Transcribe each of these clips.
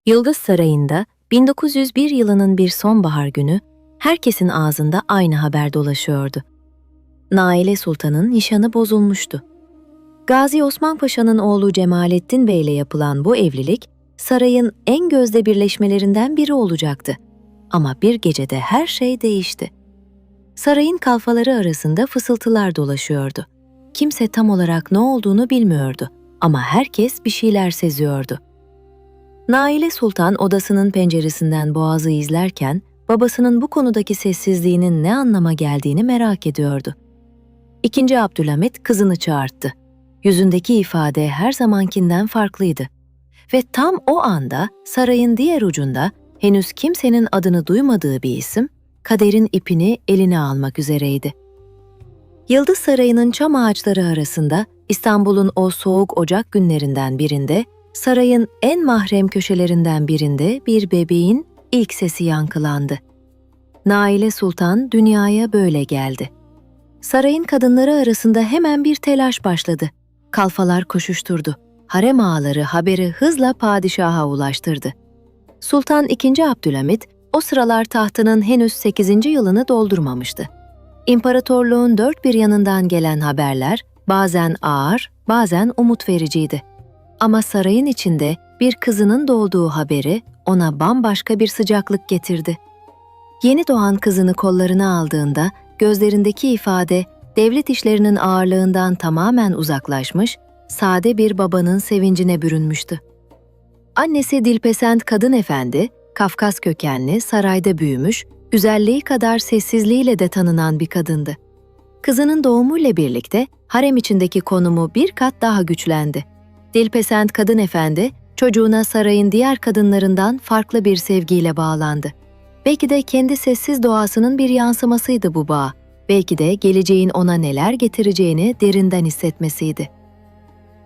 Yıldız Sarayı'nda 1901 yılının bir sonbahar günü herkesin ağzında aynı haber dolaşıyordu. Naile Sultan'ın nişanı bozulmuştu. Gazi Osman Paşa'nın oğlu Cemalettin Bey ile yapılan bu evlilik sarayın en gözde birleşmelerinden biri olacaktı. Ama bir gecede her şey değişti. Sarayın kalfaları arasında fısıltılar dolaşıyordu. Kimse tam olarak ne olduğunu bilmiyordu ama herkes bir şeyler seziyordu. Naile Sultan odasının penceresinden boğazı izlerken babasının bu konudaki sessizliğinin ne anlama geldiğini merak ediyordu. İkinci Abdülhamit kızını çağırttı. Yüzündeki ifade her zamankinden farklıydı. Ve tam o anda sarayın diğer ucunda henüz kimsenin adını duymadığı bir isim, kaderin ipini eline almak üzereydi. Yıldız Sarayı'nın çam ağaçları arasında İstanbul'un o soğuk Ocak günlerinden birinde, sarayın en mahrem köşelerinden birinde bir bebeğin ilk sesi yankılandı. Naile Sultan dünyaya böyle geldi. Sarayın kadınları arasında hemen bir telaş başladı. Kalfalar koşuşturdu. Harem ağaları haberi hızla padişaha ulaştırdı. Sultan II. Abdülhamit o sıralar tahtının henüz 8. yılını doldurmamıştı. İmparatorluğun dört bir yanından gelen haberler bazen ağır, bazen umut vericiydi. Ama sarayın içinde bir kızının doğduğu haberi ona bambaşka bir sıcaklık getirdi. Yeni doğan kızını kollarına aldığında gözlerindeki ifade devlet işlerinin ağırlığından tamamen uzaklaşmış, sade bir babanın sevincine bürünmüştü. Annesi Dilpesent Kadın Efendi, Kafkas kökenli, sarayda büyümüş, güzelliği kadar sessizliğiyle de tanınan bir kadındı. Kızının doğumuyla birlikte harem içindeki konumu bir kat daha güçlendi. Dilpesent Kadın Efendi, çocuğuna sarayın diğer kadınlarından farklı bir sevgiyle bağlandı. Belki de kendi sessiz doğasının bir yansımasıydı bu bağ. Belki de geleceğin ona neler getireceğini derinden hissetmesiydi.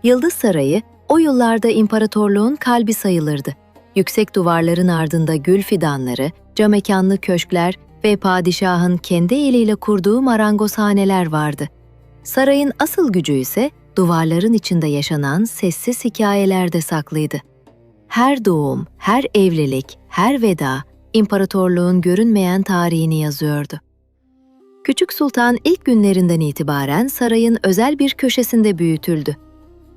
Yıldız Sarayı, o yıllarda imparatorluğun kalbi sayılırdı. Yüksek duvarların ardında gül fidanları, camekanlı köşkler ve padişahın kendi eliyle kurduğu marangozhaneler vardı. Sarayın asıl gücü ise duvarların içinde yaşanan sessiz hikayelerde saklıydı. Her doğum, her evlilik, her veda, imparatorluğun görünmeyen tarihini yazıyordu. Küçük Sultan ilk günlerinden itibaren sarayın özel bir köşesinde büyütüldü.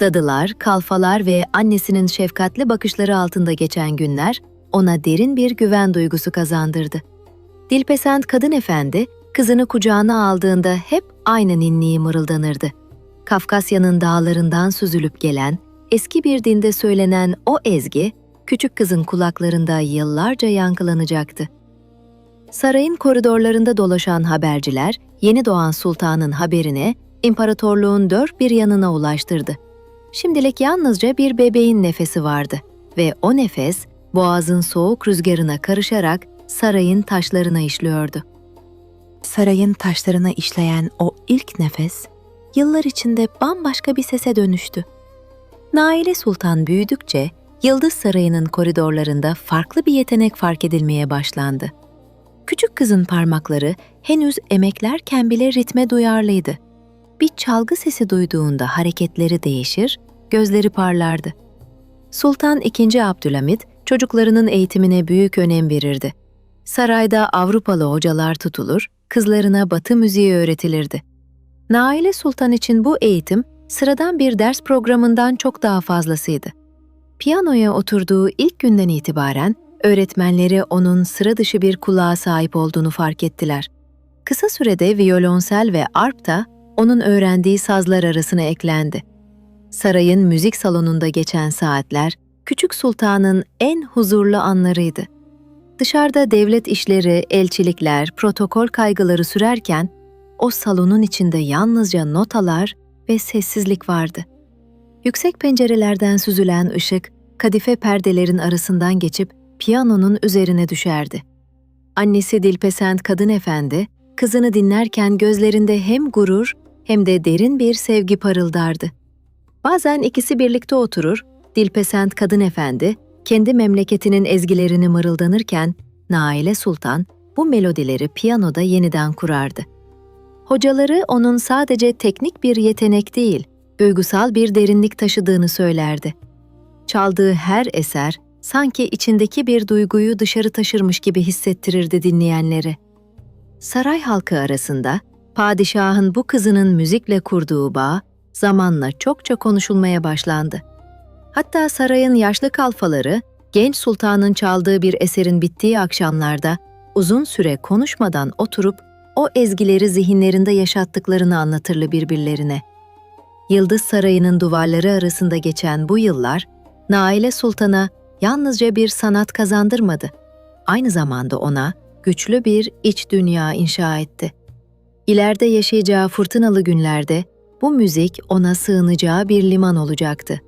Dadılar, kalfalar ve annesinin şefkatli bakışları altında geçen günler ona derin bir güven duygusu kazandırdı. Dilpesent Kadın Efendi, kızını kucağına aldığında hep aynı ninniyi mırıldanırdı. Kafkasya'nın dağlarından süzülüp gelen, eski bir dinde söylenen o ezgi, küçük kızın kulaklarında yıllarca yankılanacaktı. Sarayın koridorlarında dolaşan haberciler, yeni doğan sultanın haberini imparatorluğun dört bir yanına ulaştırdı. Şimdilik yalnızca bir bebeğin nefesi vardı ve o nefes boğazın soğuk rüzgarına karışarak sarayın taşlarına işliyordu. Sarayın taşlarına işleyen o ilk nefes, yıllar içinde bambaşka bir sese dönüştü. Naile Sultan büyüdükçe Yıldız Sarayı'nın koridorlarında farklı bir yetenek fark edilmeye başlandı. Küçük kızın parmakları henüz emeklerken bile ritme duyarlıydı. Bir çalgı sesi duyduğunda hareketleri değişir, gözleri parlardı. Sultan II. Abdülhamit çocuklarının eğitimine büyük önem verirdi. Sarayda Avrupalı hocalar tutulur, kızlarına Batı müziği öğretilirdi. Naile Sultan için bu eğitim sıradan bir ders programından çok daha fazlasıydı. Piyanoya oturduğu ilk günden itibaren öğretmenleri onun sıra dışı bir kulağa sahip olduğunu fark ettiler. Kısa sürede viyolonsel ve arp da onun öğrendiği sazlar arasına eklendi. Sarayın müzik salonunda geçen saatler, küçük sultanın en huzurlu anlarıydı. Dışarıda devlet işleri, elçilikler, protokol kaygıları sürerken, o salonun içinde yalnızca notalar ve sessizlik vardı. Yüksek pencerelerden süzülen ışık, kadife perdelerin arasından geçip piyanonun üzerine düşerdi. Annesi Dilpesent Kadın Efendi, kızını dinlerken gözlerinde hem gurur hem de derin bir sevgi parıldardı. Bazen ikisi birlikte oturur, Dilpesent Kadın Efendi, kendi memleketinin ezgilerini mırıldanırken, Naile Sultan bu melodileri piyanoda yeniden kurardı. Hocaları onun sadece teknik bir yetenek değil, duygusal bir derinlik taşıdığını söylerdi. Çaldığı her eser, sanki içindeki bir duyguyu dışarı taşırmış gibi hissettirirdi dinleyenleri. Saray halkı arasında padişahın bu kızının müzikle kurduğu bağ zamanla çokça konuşulmaya başlandı. Hatta sarayın yaşlı kalfaları genç sultanın çaldığı bir eserin bittiği akşamlarda uzun süre konuşmadan oturup o ezgileri zihinlerinde yaşattıklarını anlatırlı birbirlerine. Yıldız Sarayı'nın duvarları arasında geçen bu yıllar, Naile Sultan'a yalnızca bir sanat kazandırmadı. Aynı zamanda ona güçlü bir iç dünya inşa etti. İleride yaşayacağı fırtınalı günlerde bu müzik ona sığınacağı bir liman olacaktı.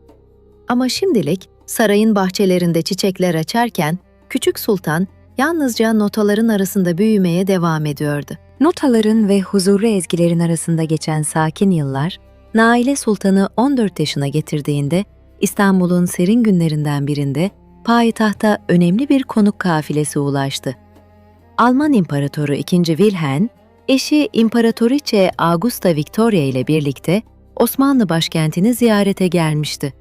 Ama şimdilik sarayın bahçelerinde çiçekler açarken küçük sultan yalnızca notaların arasında büyümeye devam ediyordu. Notaların ve huzurlu ezgilerin arasında geçen sakin yıllar, Naile Sultan'ı 14 yaşına getirdiğinde İstanbul'un serin günlerinden birinde payitahta önemli bir konuk kafilesi ulaştı. Alman İmparatoru II. Wilhelm, eşi İmparatoriçe Augusta Victoria ile birlikte Osmanlı başkentini ziyarete gelmişti.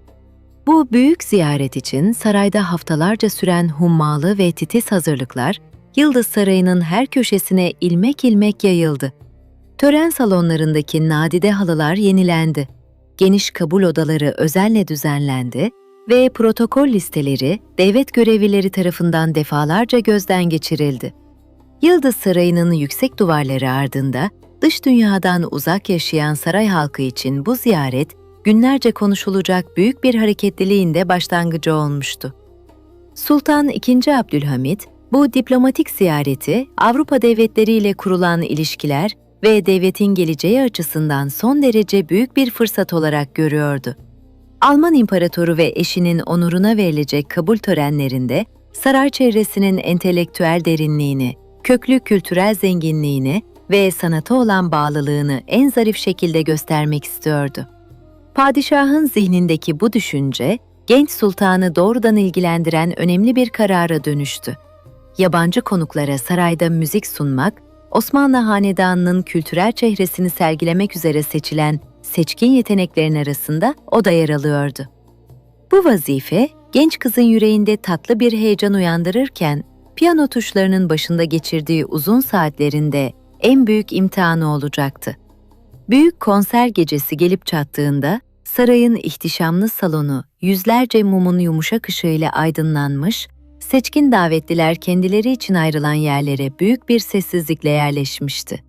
Bu büyük ziyaret için sarayda haftalarca süren hummalı ve titiz hazırlıklar, Yıldız Sarayı'nın her köşesine ilmek ilmek yayıldı. Tören salonlarındaki nadide halılar yenilendi. Geniş kabul odaları özenle düzenlendi ve protokol listeleri devlet görevlileri tarafından defalarca gözden geçirildi. Yıldız Sarayı'nın yüksek duvarları ardında, dış dünyadan uzak yaşayan saray halkı için bu ziyaret, günlerce konuşulacak büyük bir hareketliliğin de başlangıcı olmuştu. Sultan II. Abdülhamit, bu diplomatik ziyareti Avrupa devletleriyle kurulan ilişkiler ve devletin geleceği açısından son derece büyük bir fırsat olarak görüyordu. Alman İmparatoru ve eşinin onuruna verilecek kabul törenlerinde saray çevresinin entelektüel derinliğini, köklü kültürel zenginliğini ve sanata olan bağlılığını en zarif şekilde göstermek istiyordu. Padişahın zihnindeki bu düşünce, genç sultanı doğrudan ilgilendiren önemli bir karara dönüştü. Yabancı konuklara sarayda müzik sunmak, Osmanlı hanedanının kültürel çehresini sergilemek üzere seçilen seçkin yeteneklerin arasında o da yer alıyordu. Bu vazife, genç kızın yüreğinde tatlı bir heyecan uyandırırken, piyano tuşlarının başında geçirdiği uzun saatlerinde en büyük imtihanı olacaktı. Büyük konser gecesi gelip çattığında, sarayın ihtişamlı salonu yüzlerce mumun yumuşak ışığıyla aydınlanmış, seçkin davetliler kendileri için ayrılan yerlere büyük bir sessizlikle yerleşmişti.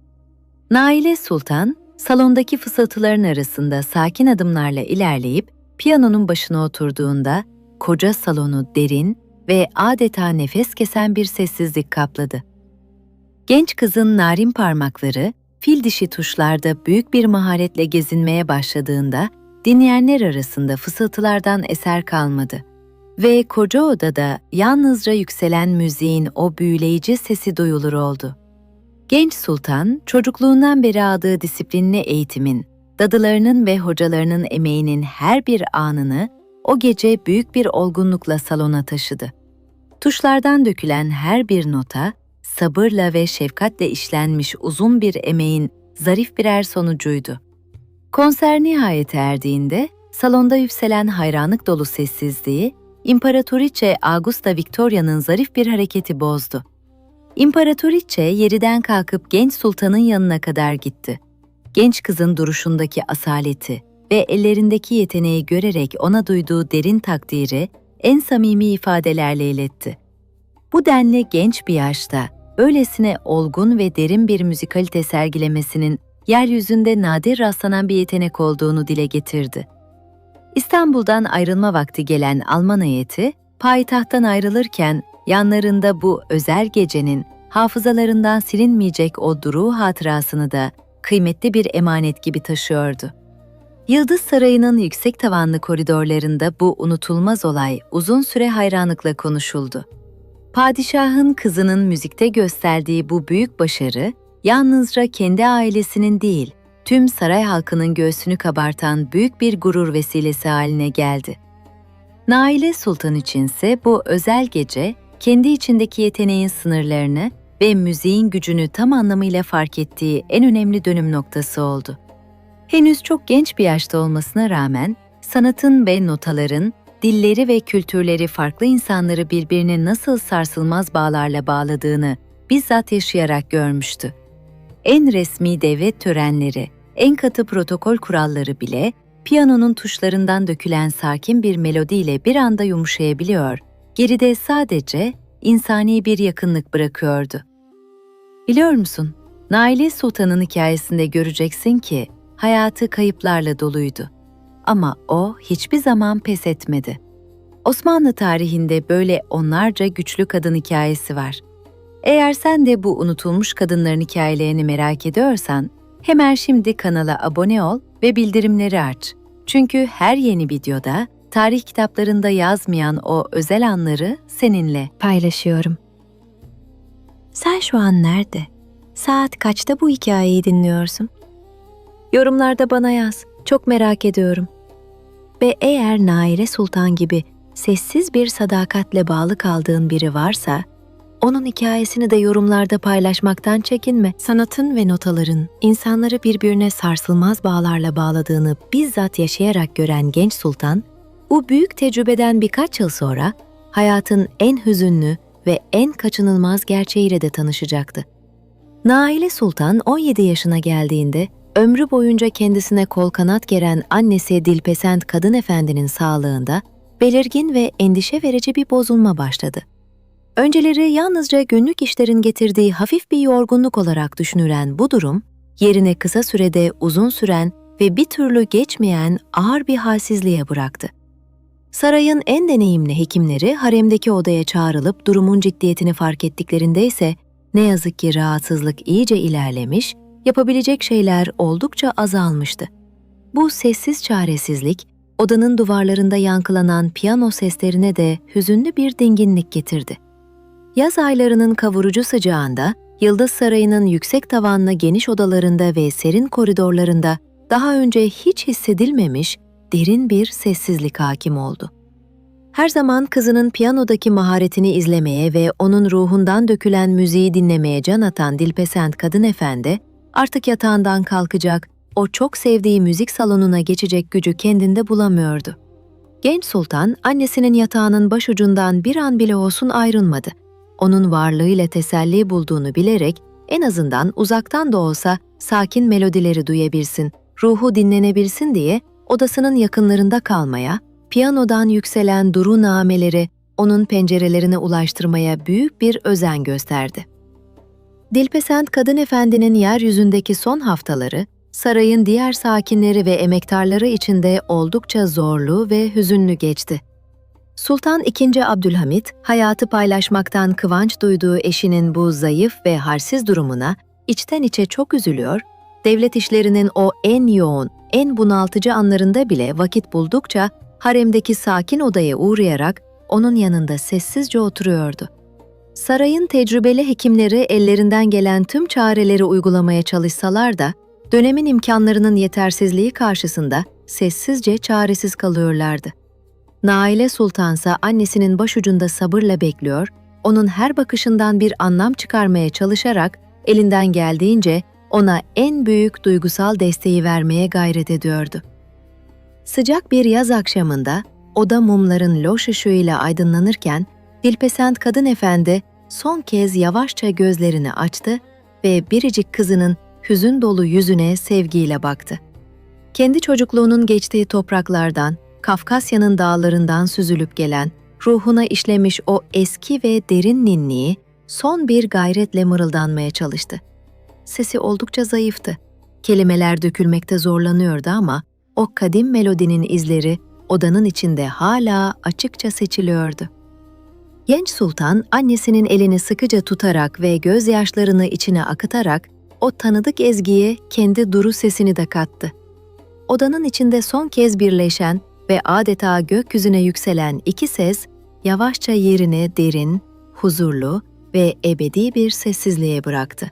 Naile Sultan, salondaki fısıltıların arasında sakin adımlarla ilerleyip piyanonun başına oturduğunda, koca salonu derin ve adeta nefes kesen bir sessizlik kapladı. Genç kızın narin parmakları, fil dişi tuşlarda büyük bir maharetle gezinmeye başladığında, dinleyenler arasında fısıltılardan eser kalmadı ve koca odada yalnızca yükselen müziğin o büyüleyici sesi duyulur oldu. Genç sultan, çocukluğundan beri aldığı disiplinli eğitimin, dadılarının ve hocalarının emeğinin her bir anını o gece büyük bir olgunlukla salona taşıdı. Tuşlardan dökülen her bir nota, sabırla ve şefkatle işlenmiş uzun bir emeğin zarif birer sonucuydu. Konser nihayete erdiğinde, salonda yükselen hayranlık dolu sessizliği, İmparatoriçe Augusta Victoria'nın zarif bir hareketi bozdu. İmparatoriçe yeriden kalkıp genç sultanın yanına kadar gitti. Genç kızın duruşundaki asaleti ve ellerindeki yeteneği görerek ona duyduğu derin takdiri en samimi ifadelerle iletti. Bu denli genç bir yaşta, öylesine olgun ve derin bir müzikalite sergilemesinin yeryüzünde nadir rastlanan bir yetenek olduğunu dile getirdi. İstanbul'dan ayrılma vakti gelen Alman heyeti, payitahttan ayrılırken yanlarında bu özel gecenin hafızalarından silinmeyecek o duru hatırasını da kıymetli bir emanet gibi taşıyordu. Yıldız Sarayı'nın yüksek tavanlı koridorlarında bu unutulmaz olay uzun süre hayranlıkla konuşuldu. Padişahın kızının müzikte gösterdiği bu büyük başarı, yalnızca kendi ailesinin değil, tüm saray halkının göğsünü kabartan büyük bir gurur vesilesi haline geldi. Naile Sultan içinse bu özel gece, kendi içindeki yeteneğin sınırlarını ve müziğin gücünü tam anlamıyla fark ettiği en önemli dönüm noktası oldu. Henüz çok genç bir yaşta olmasına rağmen, sanatın ve notaların dilleri ve kültürleri farklı insanları birbirine nasıl sarsılmaz bağlarla bağladığını bizzat yaşayarak görmüştü. En resmi devlet törenleri, en katı protokol kuralları bile piyanonun tuşlarından dökülen sakin bir melodiyle bir anda yumuşayabiliyor, geride sadece insani bir yakınlık bırakıyordu. Biliyor musun, Naile Sultan'ın hikayesinde göreceksin ki hayatı kayıplarla doluydu. Ama o hiçbir zaman pes etmedi. Osmanlı tarihinde böyle onlarca güçlü kadın hikayesi var. Eğer sen de bu unutulmuş kadınların hikayelerini merak ediyorsan, hemen şimdi kanala abone ol ve bildirimleri aç. Çünkü her yeni videoda tarih kitaplarında yazmayan o özel anları seninle Paylaşıyorum. Sen şu an nerede? Saat kaçta bu hikayeyi dinliyorsun? Yorumlarda bana yaz. Çok merak ediyorum. Ve eğer Naile Sultan gibi sessiz bir sadakatle bağlı kaldığın biri varsa, onun hikayesini de yorumlarda paylaşmaktan çekinme. Sanatın ve notaların insanları birbirine sarsılmaz bağlarla bağladığını bizzat yaşayarak gören genç sultan, bu büyük tecrübeden birkaç yıl sonra hayatın en hüzünlü ve en kaçınılmaz gerçeğiyle de tanışacaktı. Naile Sultan 17 yaşına geldiğinde ömrü boyunca kendisine kol kanat geren annesi Dilpesent Kadın Efendi'nin sağlığında belirgin ve endişe verici bir bozulma başladı. Önceleri yalnızca günlük işlerin getirdiği hafif bir yorgunluk olarak düşünülen bu durum, yerine kısa sürede uzun süren ve bir türlü geçmeyen ağır bir halsizliğe bıraktı. Sarayın en deneyimli hekimleri haremdeki odaya çağrılıp durumun ciddiyetini fark ettiklerinde ise ne yazık ki rahatsızlık iyice ilerlemiş, yapabilecek şeyler oldukça azalmıştı. Bu sessiz çaresizlik, odanın duvarlarında yankılanan piyano seslerine de hüzünlü bir dinginlik getirdi. Yaz aylarının kavurucu sıcağında, Yıldız Sarayı'nın yüksek tavanlı geniş odalarında ve serin koridorlarında daha önce hiç hissedilmemiş derin bir sessizlik hakim oldu. Her zaman kızının piyanodaki maharetini izlemeye ve onun ruhundan dökülen müziği dinlemeye can atan Dilpesent Kadın Efendi, artık yatağından kalkacak, o çok sevdiği müzik salonuna geçecek gücü kendinde bulamıyordu. Genç sultan, annesinin yatağının başucundan bir an bile olsun ayrılmadı. Onun varlığıyla teselli bulduğunu bilerek, en azından uzaktan da olsa sakin melodileri duyabilsin, ruhu dinlenebilsin diye odasının yakınlarında kalmaya, piyanodan yükselen duru nağmeleri onun pencerelerine ulaştırmaya büyük bir özen gösterdi. Dilpesent Kadın Efendi'nin yeryüzündeki son haftaları, sarayın diğer sakinleri ve emektarları için de oldukça zorlu ve hüzünlü geçti. Sultan II. Abdülhamit, hayatı paylaşmaktan kıvanç duyduğu eşinin bu zayıf ve halsiz durumuna içten içe çok üzülüyor, devlet işlerinin o en yoğun, en bunaltıcı anlarında bile vakit buldukça haremdeki sakin odaya uğrayarak onun yanında sessizce oturuyordu. Sarayın tecrübeli hekimleri ellerinden gelen tüm çareleri uygulamaya çalışsalar da, dönemin imkanlarının yetersizliği karşısında sessizce çaresiz kalıyorlardı. Naile Sultansa annesinin başucunda sabırla bekliyor, onun her bakışından bir anlam çıkarmaya çalışarak elinden geldiğince ona en büyük duygusal desteği vermeye gayret ediyordu. Sıcak bir yaz akşamında oda mumların loş ışığıyla aydınlanırken Dilpesent Kadın Efendi son kez yavaşça gözlerini açtı ve biricik kızının hüzün dolu yüzüne sevgiyle baktı. Kendi çocukluğunun geçtiği topraklardan, Kafkasya'nın dağlarından süzülüp gelen, ruhuna işlemiş o eski ve derin ninniyi son bir gayretle mırıldanmaya çalıştı. Sesi oldukça zayıftı. Kelimeler dökülmekte zorlanıyordu ama o kadim melodinin izleri odanın içinde hala açıkça seçiliyordu. Genç sultan annesinin elini sıkıca tutarak ve gözyaşlarını içine akıtarak o tanıdık ezgiye kendi duru sesini de kattı. Odanın içinde son kez birleşen ve adeta gökyüzüne yükselen iki ses yavaşça yerini derin, huzurlu ve ebedi bir sessizliğe bıraktı.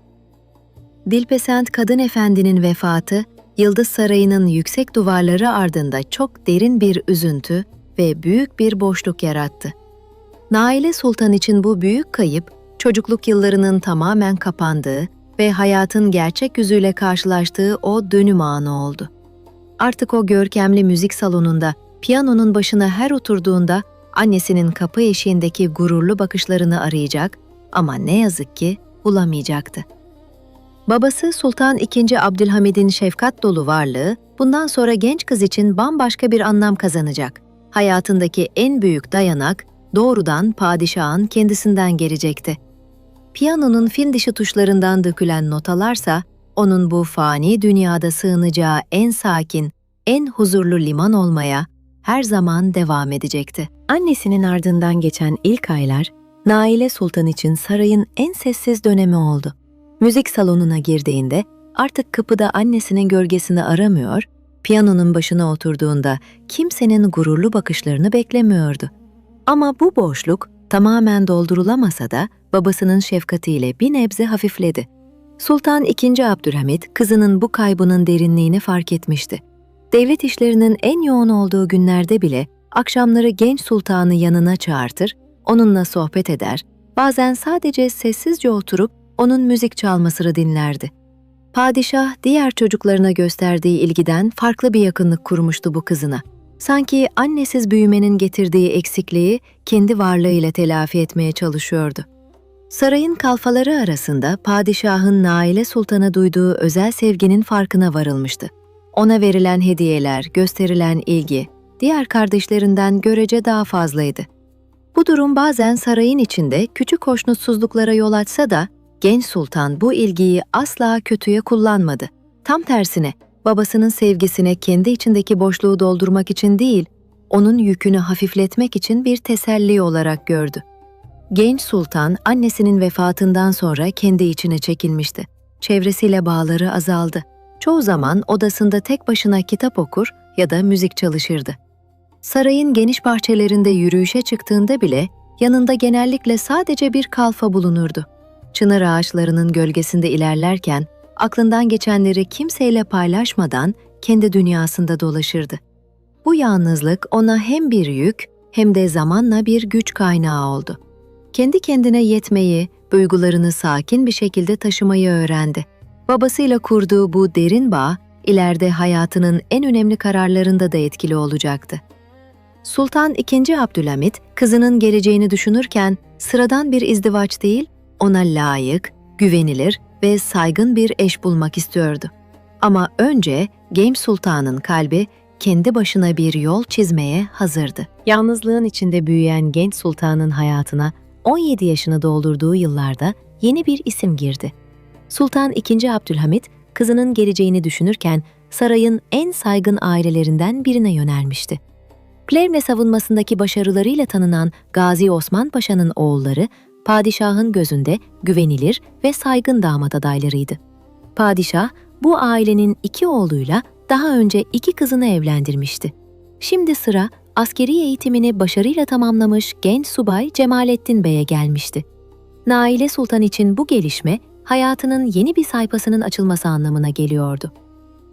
Dilpesent Kadın Efendi'nin vefatı, Yıldız Sarayı'nın yüksek duvarları ardında çok derin bir üzüntü ve büyük bir boşluk yarattı. Naile Sultan için bu büyük kayıp, çocukluk yıllarının tamamen kapandığı ve hayatın gerçek yüzüyle karşılaştığı o dönüm anı oldu. Artık o görkemli müzik salonunda piyanonun başına her oturduğunda annesinin kapı eşiğindeki gururlu bakışlarını arayacak ama ne yazık ki bulamayacaktı. Babası Sultan II. Abdülhamid'in şefkat dolu varlığı bundan sonra genç kız için bambaşka bir anlam kazanacak. Hayatındaki en büyük dayanak doğrudan padişahın kendisinden gelecekti. Piyanonun fil dişi tuşlarından dökülen notalarsa onun bu fani dünyada sığınacağı en sakin, en huzurlu liman olmaya her zaman devam edecekti. Annesinin ardından geçen ilk aylar Naile Sultan için sarayın en sessiz dönemi oldu. Müzik salonuna girdiğinde artık kapıda annesinin gölgesini aramıyor, piyanonun başına oturduğunda kimsenin gururlu bakışlarını beklemiyordu. Ama bu boşluk tamamen doldurulamasa da babasının şefkatiyle bir nebze hafifledi. Sultan II. Abdülhamid kızının bu kaybının derinliğini fark etmişti. Devlet işlerinin en yoğun olduğu günlerde bile akşamları genç sultanı yanına çağırtır, onunla sohbet eder, bazen sadece sessizce oturup onun müzik çalmasını dinlerdi. Padişah diğer çocuklarına gösterdiği ilgiden farklı bir yakınlık kurmuştu bu kızına. Sanki annesiz büyümenin getirdiği eksikliği kendi varlığıyla telafi etmeye çalışıyordu. Sarayın kalfaları arasında padişahın Naile Sultan'a duyduğu özel sevginin farkına varılmıştı. Ona verilen hediyeler, gösterilen ilgi, diğer kardeşlerinden görece daha fazlaydı. Bu durum bazen sarayın içinde küçük hoşnutsuzluklara yol açsa da, genç sultan bu ilgiyi asla kötüye kullanmadı. Tam tersine, babasının sevgisine kendi içindeki boşluğu doldurmak için değil, onun yükünü hafifletmek için bir teselli olarak gördü. Genç sultan, annesinin vefatından sonra kendi içine çekilmişti. Çevresiyle bağları azaldı. Çoğu zaman odasında tek başına kitap okur ya da müzik çalışırdı. Sarayın geniş bahçelerinde yürüyüşe çıktığında bile yanında genellikle sadece bir kalfa bulunurdu. Çınar ağaçlarının gölgesinde ilerlerken aklından geçenleri kimseyle paylaşmadan kendi dünyasında dolaşırdı. Bu yalnızlık ona hem bir yük hem de zamanla bir güç kaynağı oldu. Kendi kendine yetmeyi, duygularını sakin bir şekilde taşımayı öğrendi. Babasıyla kurduğu bu derin bağ, ileride hayatının en önemli kararlarında da etkili olacaktı. Sultan II. Abdülhamid, kızının geleceğini düşünürken sıradan bir izdivaç değil, ona layık, güvenilir ve saygın bir eş bulmak istiyordu. Ama önce genç sultanın kalbi kendi başına bir yol çizmeye hazırdı. Yalnızlığın içinde büyüyen genç sultanın hayatına 17 yaşını doldurduğu yıllarda yeni bir isim girdi. Sultan II. Abdülhamid, kızının geleceğini düşünürken sarayın en saygın ailelerinden birine yönelmişti. Plevne savunmasındaki başarılarıyla tanınan Gazi Osman Paşa'nın oğulları, padişahın gözünde güvenilir ve saygın damat adaylarıydı. Padişah, bu ailenin 2 oğluyla daha önce 2 kızını evlendirmişti. Şimdi sıra askeri eğitimini başarıyla tamamlamış genç subay Cemalettin Bey'e gelmişti. Naile Sultan için bu gelişme, hayatının yeni bir sayfasının açılması anlamına geliyordu.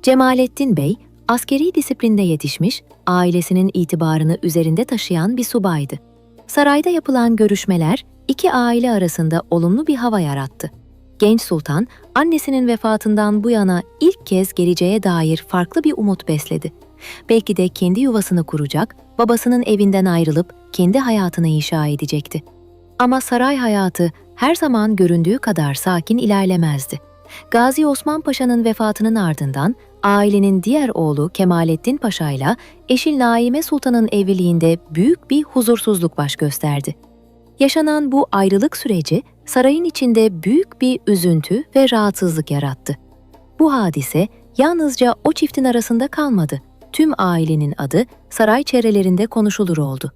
Cemalettin Bey, askeri disiplinde yetişmiş, ailesinin itibarını üzerinde taşıyan bir subaydı. Sarayda yapılan görüşmeler, 2 aile arasında olumlu bir hava yarattı. Genç sultan, annesinin vefatından bu yana ilk kez geleceğe dair farklı bir umut besledi. Belki de kendi yuvasını kuracak, babasının evinden ayrılıp kendi hayatını inşa edecekti. Ama saray hayatı her zaman göründüğü kadar sakin ilerlemezdi. Gazi Osman Paşa'nın vefatının ardından ailenin diğer oğlu Kemalettin Paşa ile eşi Naime Sultan'ın evliliğinde büyük bir huzursuzluk baş gösterdi. Yaşanan bu ayrılık süreci sarayın içinde büyük bir üzüntü ve rahatsızlık yarattı. Bu hadise yalnızca o çiftin arasında kalmadı. Tüm ailenin adı saray çevrelerinde konuşulur oldu.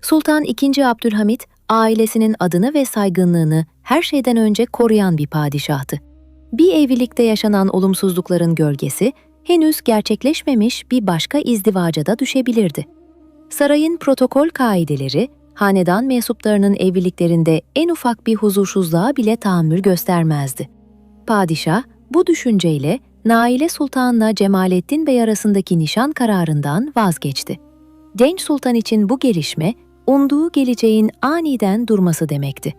Sultan II. Abdülhamid, ailesinin adını ve saygınlığını her şeyden önce koruyan bir padişahtı. Bir evlilikte yaşanan olumsuzlukların gölgesi, henüz gerçekleşmemiş bir başka izdivaca da düşebilirdi. Sarayın protokol kaideleri, hanedan mensuplarının evliliklerinde en ufak bir huzursuzluğa bile tahammül göstermezdi. Padişah, bu düşünceyle Naile Sultan'la Cemalettin Bey arasındaki nişan kararından vazgeçti. Genç sultan için bu gelişme, umduğu geleceğin aniden durması demekti.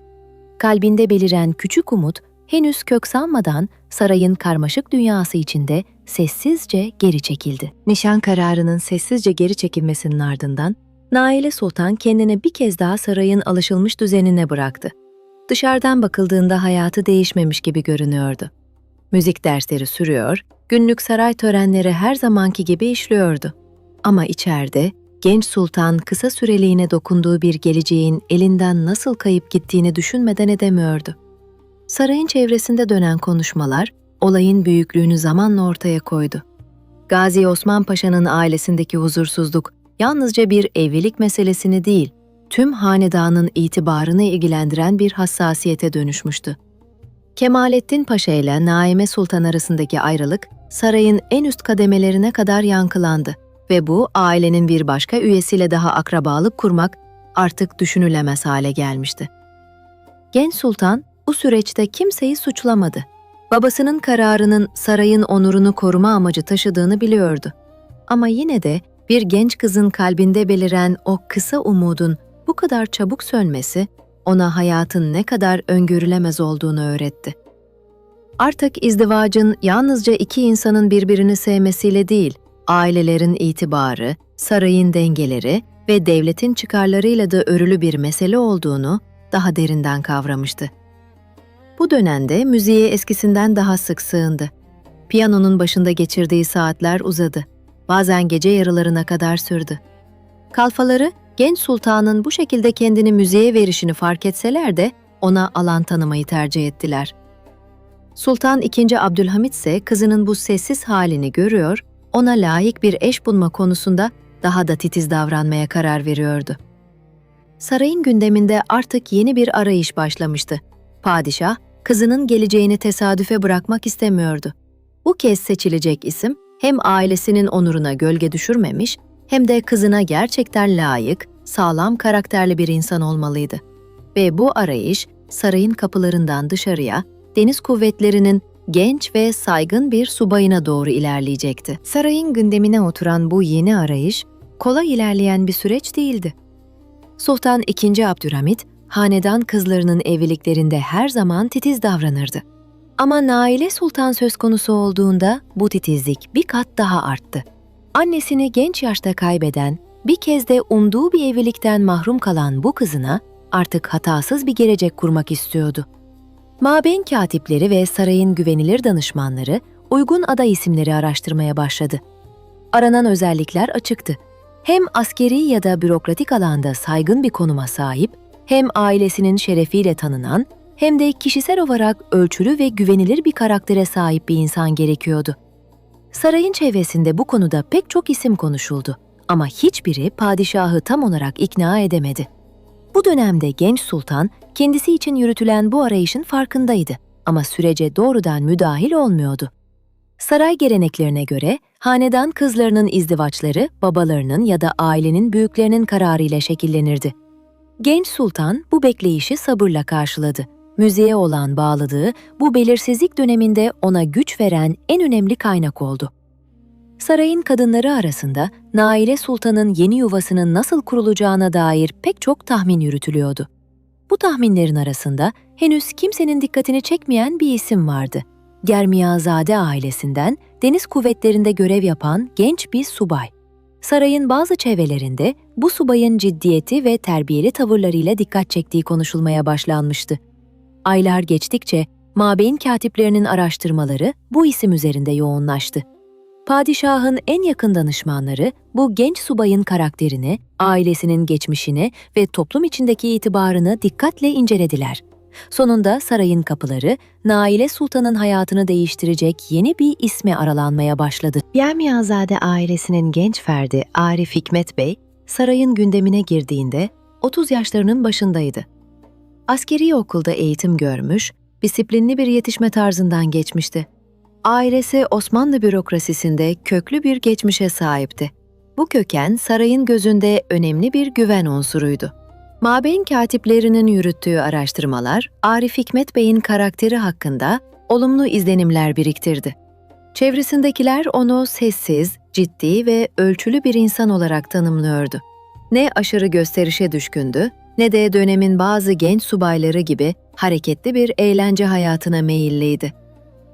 Kalbinde beliren küçük umut, henüz kök salmadan sarayın karmaşık dünyası içinde sessizce geri çekildi. Nişan kararının sessizce geri çekilmesinin ardından Naile Sultan kendini bir kez daha sarayın alışılmış düzenine bıraktı. Dışarıdan bakıldığında hayatı değişmemiş gibi görünüyordu. Müzik dersleri sürüyor, günlük saray törenleri her zamanki gibi işliyordu. Ama içeride genç sultan kısa süreliğine dokunduğu bir geleceğin elinden nasıl kayıp gittiğini düşünmeden edemiyordu. Sarayın çevresinde dönen konuşmalar olayın büyüklüğünü zamanla ortaya koydu. Gazi Osman Paşa'nın ailesindeki huzursuzluk yalnızca bir evlilik meselesini değil, tüm hanedanın itibarını ilgilendiren bir hassasiyete dönüşmüştü. Kemalettin Paşa ile Naime Sultan arasındaki ayrılık sarayın en üst kademelerine kadar yankılandı ve bu ailenin bir başka üyesiyle daha akrabalık kurmak artık düşünülemez hale gelmişti. Genç sultan bu süreçte kimseyi suçlamadı. Babasının kararının sarayın onurunu koruma amacı taşıdığını biliyordu. Ama yine de bir genç kızın kalbinde beliren o kısa umudun bu kadar çabuk sönmesi ona hayatın ne kadar öngörülemez olduğunu öğretti. Artık izdivacın yalnızca iki insanın birbirini sevmesiyle değil, ailelerin itibarı, sarayın dengeleri ve devletin çıkarlarıyla da örülü bir mesele olduğunu daha derinden kavramıştı. Bu dönemde müziğe eskisinden daha sık sığındı. Piyanonun başında geçirdiği saatler uzadı. Bazen gece yarılarına kadar sürdü. Kalfaları, genç sultanın bu şekilde kendini müziğe verişini fark etseler de ona alan tanımayı tercih ettiler. Sultan II. Abdülhamit ise kızının bu sessiz halini görüyor, ona layık bir eş bulma konusunda daha da titiz davranmaya karar veriyordu. Sarayın gündeminde artık yeni bir arayış başlamıştı. Padişah, kızının geleceğini tesadüfe bırakmak istemiyordu. Bu kez seçilecek isim hem ailesinin onuruna gölge düşürmemiş hem de kızına gerçekten layık, sağlam karakterli bir insan olmalıydı. Ve bu arayış sarayın kapılarından dışarıya, deniz kuvvetlerinin genç ve saygın bir subayına doğru ilerleyecekti. Sarayın gündemine oturan bu yeni arayış kolay ilerleyen bir süreç değildi. Sultan II. Abdülhamit, hanedan kızlarının evliliklerinde her zaman titiz davranırdı. Ama Naile Sultan söz konusu olduğunda bu titizlik bir kat daha arttı. Annesini genç yaşta kaybeden, bir kez de umduğu bir evlilikten mahrum kalan bu kızına artık hatasız bir gelecek kurmak istiyordu. Mabeyn katipleri ve sarayın güvenilir danışmanları uygun aday isimleri araştırmaya başladı. Aranan özellikler açıktı. Hem askeri ya da bürokratik alanda saygın bir konuma sahip, hem ailesinin şerefiyle tanınan, hem de kişisel olarak ölçülü ve güvenilir bir karaktere sahip bir insan gerekiyordu. Sarayın çevresinde bu konuda pek çok isim konuşuldu ama hiçbiri padişahı tam olarak ikna edemedi. Bu dönemde genç sultan kendisi için yürütülen bu arayışın farkındaydı ama sürece doğrudan müdahil olmuyordu. Saray geleneklerine göre hanedan kızlarının izdivaçları babalarının ya da ailenin büyüklerinin kararıyla şekillenirdi. Genç sultan bu bekleyişi sabırla karşıladı. Müziğe olan bağlılığı bu belirsizlik döneminde ona güç veren en önemli kaynak oldu. Sarayın kadınları arasında Naile Sultan'ın yeni yuvasının nasıl kurulacağına dair pek çok tahmin yürütülüyordu. Bu tahminlerin arasında henüz kimsenin dikkatini çekmeyen bir isim vardı. Germiyazade ailesinden deniz kuvvetlerinde görev yapan genç bir subay. Sarayın bazı çevrelerinde bu subayın ciddiyeti ve terbiyeli tavırlarıyla dikkat çektiği konuşulmaya başlanmıştı. Aylar geçtikçe mabeyn katiplerinin araştırmaları bu isim üzerinde yoğunlaştı. Padişahın en yakın danışmanları bu genç subayın karakterini, ailesinin geçmişini ve toplum içindeki itibarını dikkatle incelediler. Sonunda sarayın kapıları, Naile Sultan'ın hayatını değiştirecek yeni bir isme aralanmaya başladı. Yemyazade ailesinin genç ferdi Arif Hikmet Bey, sarayın gündemine girdiğinde 30 yaşlarının başındaydı. Askeri okulda eğitim görmüş, disiplinli bir yetişme tarzından geçmişti. Ailesi Osmanlı bürokrasisinde köklü bir geçmişe sahipti. Bu köken sarayın gözünde önemli bir güven unsuruydu. Mabeyn katiplerinin yürüttüğü araştırmalar, Arif Hikmet Bey'in karakteri hakkında olumlu izlenimler biriktirdi. Çevresindekiler onu sessiz, ciddi ve ölçülü bir insan olarak tanımlıyordu. Ne aşırı gösterişe düşkündü, ne de dönemin bazı genç subayları gibi hareketli bir eğlence hayatına meyilliydi.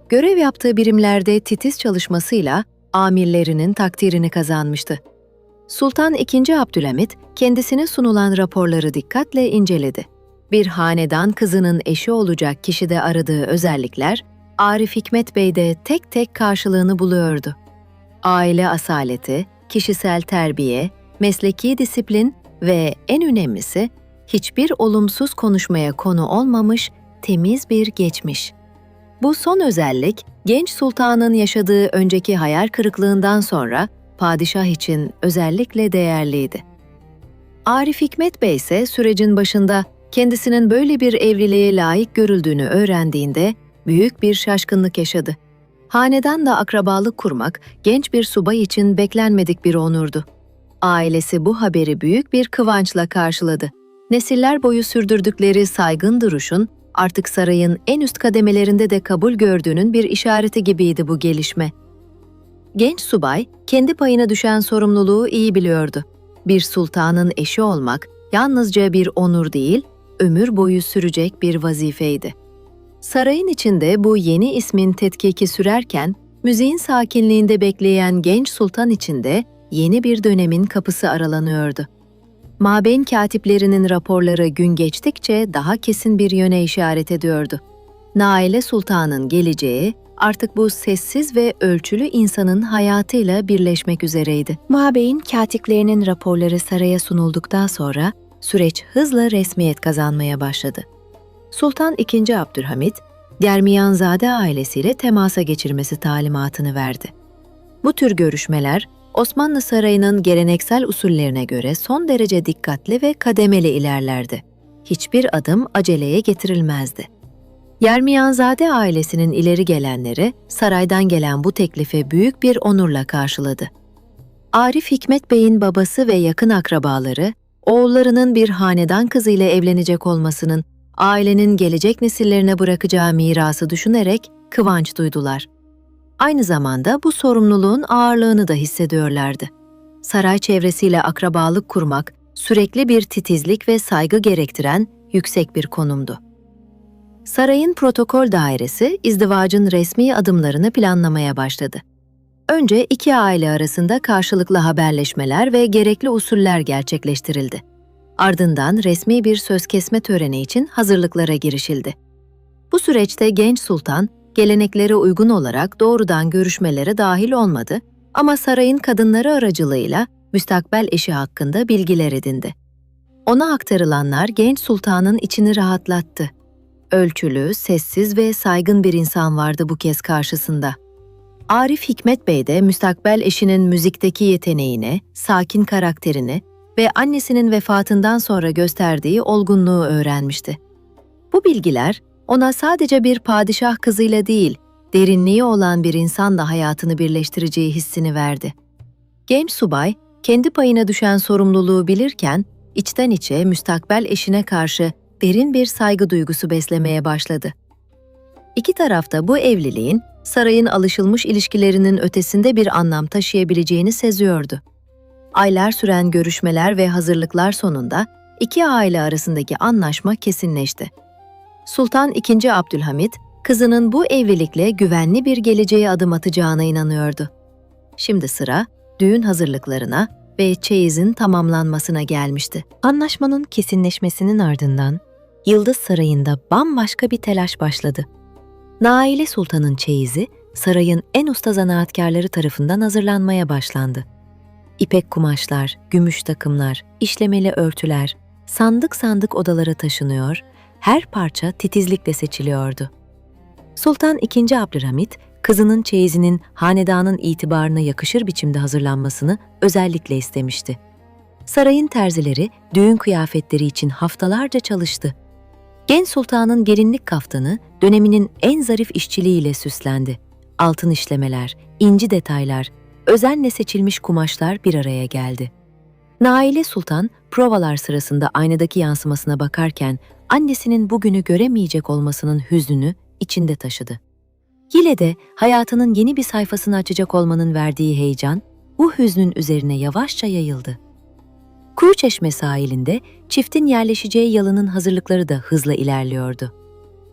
Görev yaptığı birimlerde titiz çalışmasıyla amirlerinin takdirini kazanmıştı. Sultan II. Abdülhamit kendisine sunulan raporları dikkatle inceledi. Bir hanedan kızının eşi olacak kişide aradığı özellikler, Arif Hikmet Bey'de tek tek karşılığını buluyordu. Aile asaleti, kişisel terbiye, mesleki disiplin ve en önemlisi hiçbir olumsuz konuşmaya konu olmamış temiz bir geçmiş. Bu son özellik genç sultanın yaşadığı önceki hayal kırıklığından sonra padişah için özellikle değerliydi. Arif Hikmet Bey ise sürecin başında kendisinin böyle bir evliliğe layık görüldüğünü öğrendiğinde büyük bir şaşkınlık yaşadı. Hanedanla akrabalık kurmak genç bir subay için beklenmedik bir onurdu. Ailesi bu haberi büyük bir kıvançla karşıladı. Nesiller boyu sürdürdükleri saygın duruşun artık sarayın en üst kademelerinde de kabul gördüğünün bir işareti gibiydi bu gelişme. Genç subay kendi payına düşen sorumluluğu iyi biliyordu. Bir sultanın eşi olmak yalnızca bir onur değil, ömür boyu sürecek bir vazifeydi. Sarayın içinde bu yeni ismin tetkiki sürerken, müziğin sakinliğinde bekleyen genç sultan için de yeni bir dönemin kapısı aralanıyordu. Mabeyn katiplerinin raporları gün geçtikçe daha kesin bir yöne işaret ediyordu. Naile Sultan'ın geleceği artık bu sessiz ve ölçülü insanın hayatıyla birleşmek üzereydi. Mabeyn katiplerinin raporları saraya sunulduktan sonra süreç hızla resmiyet kazanmaya başladı. Sultan II. Abdülhamit, Germiyanzade ailesiyle temasa geçirmesi talimatını verdi. Bu tür görüşmeler, Osmanlı Sarayı'nın geleneksel usullerine göre son derece dikkatli ve kademeli ilerlerdi. Hiçbir adım aceleye getirilmezdi. Germiyanzade ailesinin ileri gelenleri, saraydan gelen bu teklifi büyük bir onurla karşıladı. Arif Hikmet Bey'in babası ve yakın akrabaları, oğullarının bir hanedan kızıyla evlenecek olmasının ailenin gelecek nesillerine bırakacağı mirası düşünerek kıvanç duydular. Aynı zamanda bu sorumluluğun ağırlığını da hissediyorlardı. Saray çevresiyle akrabalık kurmak, sürekli bir titizlik ve saygı gerektiren yüksek bir konumdu. Sarayın protokol dairesi, izdivacın resmi adımlarını planlamaya başladı. Önce iki aile arasında karşılıklı haberleşmeler ve gerekli usuller gerçekleştirildi. Ardından resmi bir söz kesme töreni için hazırlıklara girişildi. Bu süreçte genç sultan, geleneklere uygun olarak doğrudan görüşmelere dahil olmadı ama sarayın kadınları aracılığıyla müstakbel eşi hakkında bilgiler edindi. Ona aktarılanlar genç sultanın içini rahatlattı. Ölçülü, sessiz ve saygın bir insan vardı bu kez karşısında. Arif Hikmet Bey de müstakbel eşinin müzikteki yeteneğini, sakin karakterini ve annesinin vefatından sonra gösterdiği olgunluğu öğrenmişti. Bu bilgiler, ona sadece bir padişah kızıyla değil, derinliği olan bir insanla hayatını birleştireceği hissini verdi. Genç subay, kendi payına düşen sorumluluğu bilirken, içten içe müstakbel eşine karşı derin bir saygı duygusu beslemeye başladı. İki taraf da bu evliliğin, sarayın alışılmış ilişkilerinin ötesinde bir anlam taşıyabileceğini seziyordu. Aylar süren görüşmeler ve hazırlıklar sonunda iki aile arasındaki anlaşma kesinleşti. Sultan II. Abdülhamit, kızının bu evlilikle güvenli bir geleceğe adım atacağına inanıyordu. Şimdi sıra düğün hazırlıklarına ve çeyizin tamamlanmasına gelmişti. Anlaşmanın kesinleşmesinin ardından Yıldız Sarayı'nda bambaşka bir telaş başladı. Naile Sultan'ın çeyizi sarayın en usta zanaatkarları tarafından hazırlanmaya başlandı. İpek kumaşlar, gümüş takımlar, işlemeli örtüler, sandık sandık odalara taşınıyor, her parça titizlikle seçiliyordu. Sultan II. Abdülhamit, kızının çeyizinin hanedanın itibarına yakışır biçimde hazırlanmasını özellikle istemişti. Sarayın terzileri düğün kıyafetleri için haftalarca çalıştı. Genç sultanın gelinlik kaftanı döneminin en zarif işçiliğiyle süslendi. Altın işlemeler, inci detaylar, özenle seçilmiş kumaşlar bir araya geldi. Naile Sultan, provalar sırasında aynadaki yansımasına bakarken annesinin bugünü göremeyecek olmasının hüznünü içinde taşıdı. Yine de hayatının yeni bir sayfasını açacak olmanın verdiği heyecan, bu hüznün üzerine yavaşça yayıldı. Kuruçeşme sahilinde çiftin yerleşeceği yalının hazırlıkları da hızla ilerliyordu.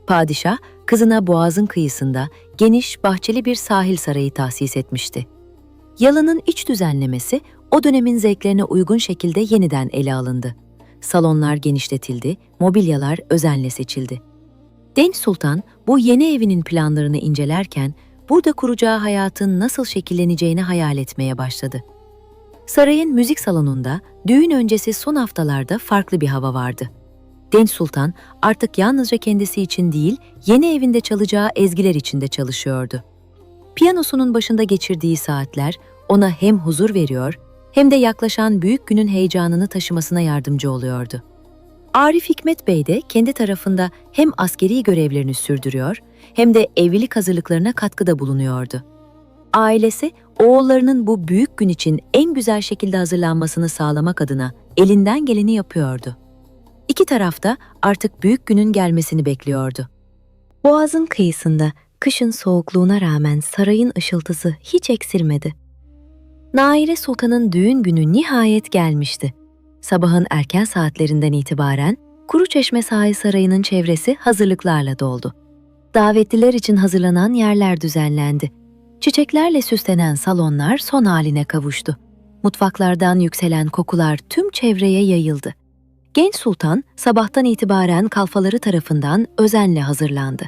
Padişah, kızına Boğaz'ın kıyısında geniş, bahçeli bir sahil sarayı tahsis etmişti. Yalı'nın iç düzenlemesi o dönemin zevklerine uygun şekilde yeniden ele alındı. Salonlar genişletildi, mobilyalar özenle seçildi. Genç Sultan bu yeni evinin planlarını incelerken burada kuracağı hayatın nasıl şekilleneceğini hayal etmeye başladı. Sarayın müzik salonunda düğün öncesi son haftalarda farklı bir hava vardı. Genç Sultan artık yalnızca kendisi için değil, yeni evinde çalacağı ezgiler için de çalışıyordu. Piyanosunun başında geçirdiği saatler ona hem huzur veriyor hem de yaklaşan büyük günün heyecanını taşımasına yardımcı oluyordu. Arif Hikmet Bey de kendi tarafında hem askeri görevlerini sürdürüyor hem de evlilik hazırlıklarına katkıda bulunuyordu. Ailesi, oğullarının bu büyük gün için en güzel şekilde hazırlanmasını sağlamak adına elinden geleni yapıyordu. İki taraf da artık büyük günün gelmesini bekliyordu. Boğaz'ın kıyısında kışın soğukluğuna rağmen sarayın ışıltısı hiç eksilmedi. Naile Sultan'ın düğün günü nihayet gelmişti. Sabahın erken saatlerinden itibaren Kuruçeşme Sahil Sarayı'nın çevresi hazırlıklarla doldu. Davetliler için hazırlanan yerler düzenlendi. Çiçeklerle süslenen salonlar son haline kavuştu. Mutfaklardan yükselen kokular tüm çevreye yayıldı. Genç sultan sabahtan itibaren kalfaları tarafından özenle hazırlandı.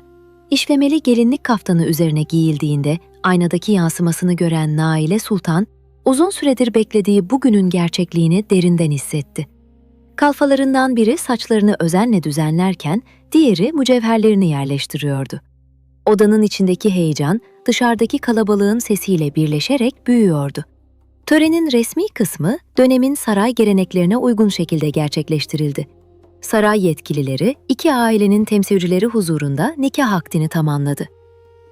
İşlemeli gelinlik kaftanı üzerine giyildiğinde aynadaki yansımasını gören Naile Sultan, uzun süredir beklediği bugünün gerçekliğini derinden hissetti. Kalfalarından biri saçlarını özenle düzenlerken, diğeri mücevherlerini yerleştiriyordu. Odanın içindeki heyecan, dışarıdaki kalabalığın sesiyle birleşerek büyüyordu. Törenin resmi kısmı, dönemin saray geleneklerine uygun şekilde gerçekleştirildi. Saray yetkilileri, iki ailenin temsilcileri huzurunda nikah akdini tamamladı.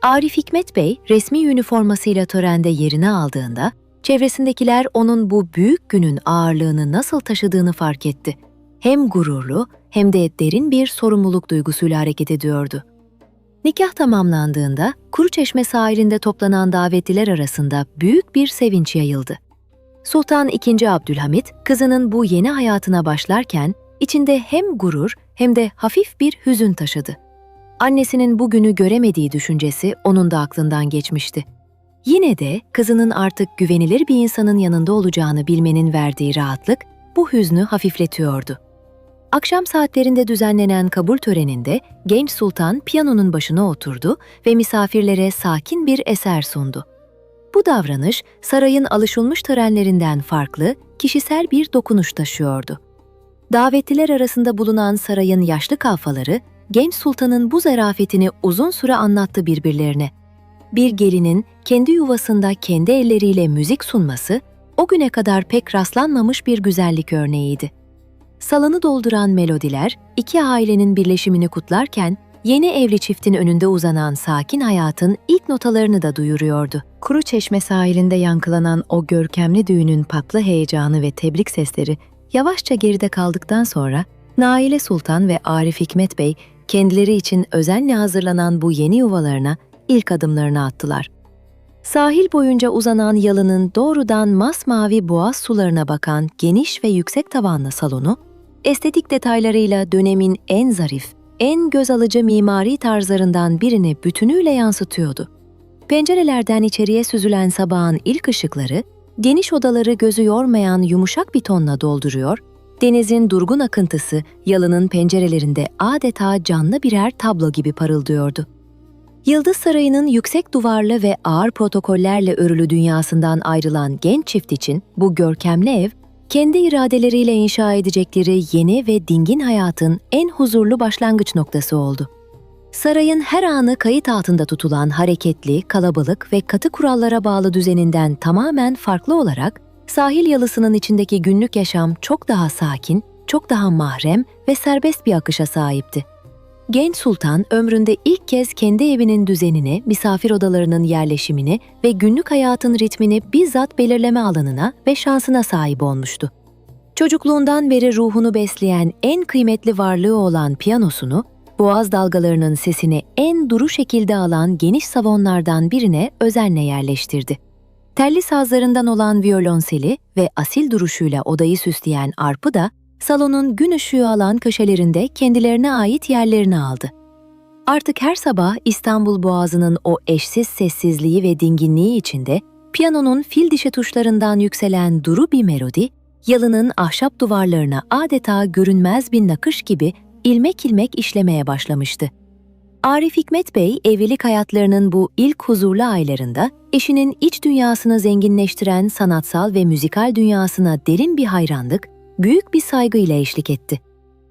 Arif Hikmet Bey, resmi üniformasıyla törende yerini aldığında, çevresindekiler onun bu büyük günün ağırlığını nasıl taşıdığını fark etti. Hem gururlu hem de derin bir sorumluluk duygusuyla hareket ediyordu. Nikah tamamlandığında Kuruçeşme sahilinde toplanan davetliler arasında büyük bir sevinç yayıldı. Sultan II. Abdülhamit, kızının bu yeni hayatına başlarken içinde hem gurur hem de hafif bir hüzün taşıdı. Annesinin bu günü göremediği düşüncesi onun da aklından geçmişti. Yine de kızının artık güvenilir bir insanın yanında olacağını bilmenin verdiği rahatlık bu hüznü hafifletiyordu. Akşam saatlerinde düzenlenen kabul töreninde genç sultan piyanonun başına oturdu ve misafirlere sakin bir eser sundu. Bu davranış sarayın alışılmış törenlerinden farklı, kişisel bir dokunuş taşıyordu. Davetliler arasında bulunan sarayın yaşlı kalfaları, genç sultanın bu zarafetini uzun süre anlattı birbirlerine. Bir gelinin kendi yuvasında kendi elleriyle müzik sunması, o güne kadar pek rastlanmamış bir güzellik örneğiydi. Salonu dolduran melodiler, iki ailenin birleşimini kutlarken, yeni evli çiftin önünde uzanan sakin hayatın ilk notalarını da duyuruyordu. Kuruçeşme sahilinde yankılanan o görkemli düğünün patlı heyecanı ve tebrik sesleri yavaşça geride kaldıktan sonra, Naile Sultan ve Arif Hikmet Bey kendileri için özenle hazırlanan bu yeni yuvalarına ilk adımlarını attılar. Sahil boyunca uzanan yalının doğrudan masmavi boğaz sularına bakan geniş ve yüksek tavanlı salonu, estetik detaylarıyla dönemin en zarif, en göz alıcı mimari tarzlarından birini bütünüyle yansıtıyordu. Pencerelerden içeriye süzülen sabahın ilk ışıkları, geniş odaları gözü yormayan yumuşak bir tonla dolduruyor, denizin durgun akıntısı yalının pencerelerinde adeta canlı birer tablo gibi parıldıyordu. Yıldız Sarayı'nın yüksek duvarlı ve ağır protokollerle örülü dünyasından ayrılan genç çift için bu görkemli ev, kendi iradeleriyle inşa edecekleri yeni ve dingin hayatın en huzurlu başlangıç noktası oldu. Sarayın her anı kayıt altında tutulan hareketli, kalabalık ve katı kurallara bağlı düzeninden tamamen farklı olarak, sahil yalısının içindeki günlük yaşam çok daha sakin, çok daha mahrem ve serbest bir akışa sahipti. Genç sultan ömründe ilk kez kendi evinin düzenini, misafir odalarının yerleşimini ve günlük hayatın ritmini bizzat belirleme alanına ve şansına sahip olmuştu. Çocukluğundan beri ruhunu besleyen en kıymetli varlığı olan piyanosunu, boğaz dalgalarının sesini en duru şekilde alan geniş salonlardan birine özenle yerleştirdi. Telli sazlarından olan viyolonseli ve asil duruşuyla odayı süsleyen arpı da, salonun gün ışığı alan köşelerinde kendilerine ait yerlerini aldı. Artık her sabah İstanbul Boğazı'nın o eşsiz sessizliği ve dinginliği içinde piyanonun fil dişi tuşlarından yükselen duru bir melodi, yalının ahşap duvarlarına adeta görünmez bir nakış gibi ilmek ilmek işlemeye başlamıştı. Arif Hikmet Bey, evlilik hayatlarının bu ilk huzurlu aylarında eşinin iç dünyasını zenginleştiren sanatsal ve müzikal dünyasına derin bir hayranlık, büyük bir saygıyla eşlik etti.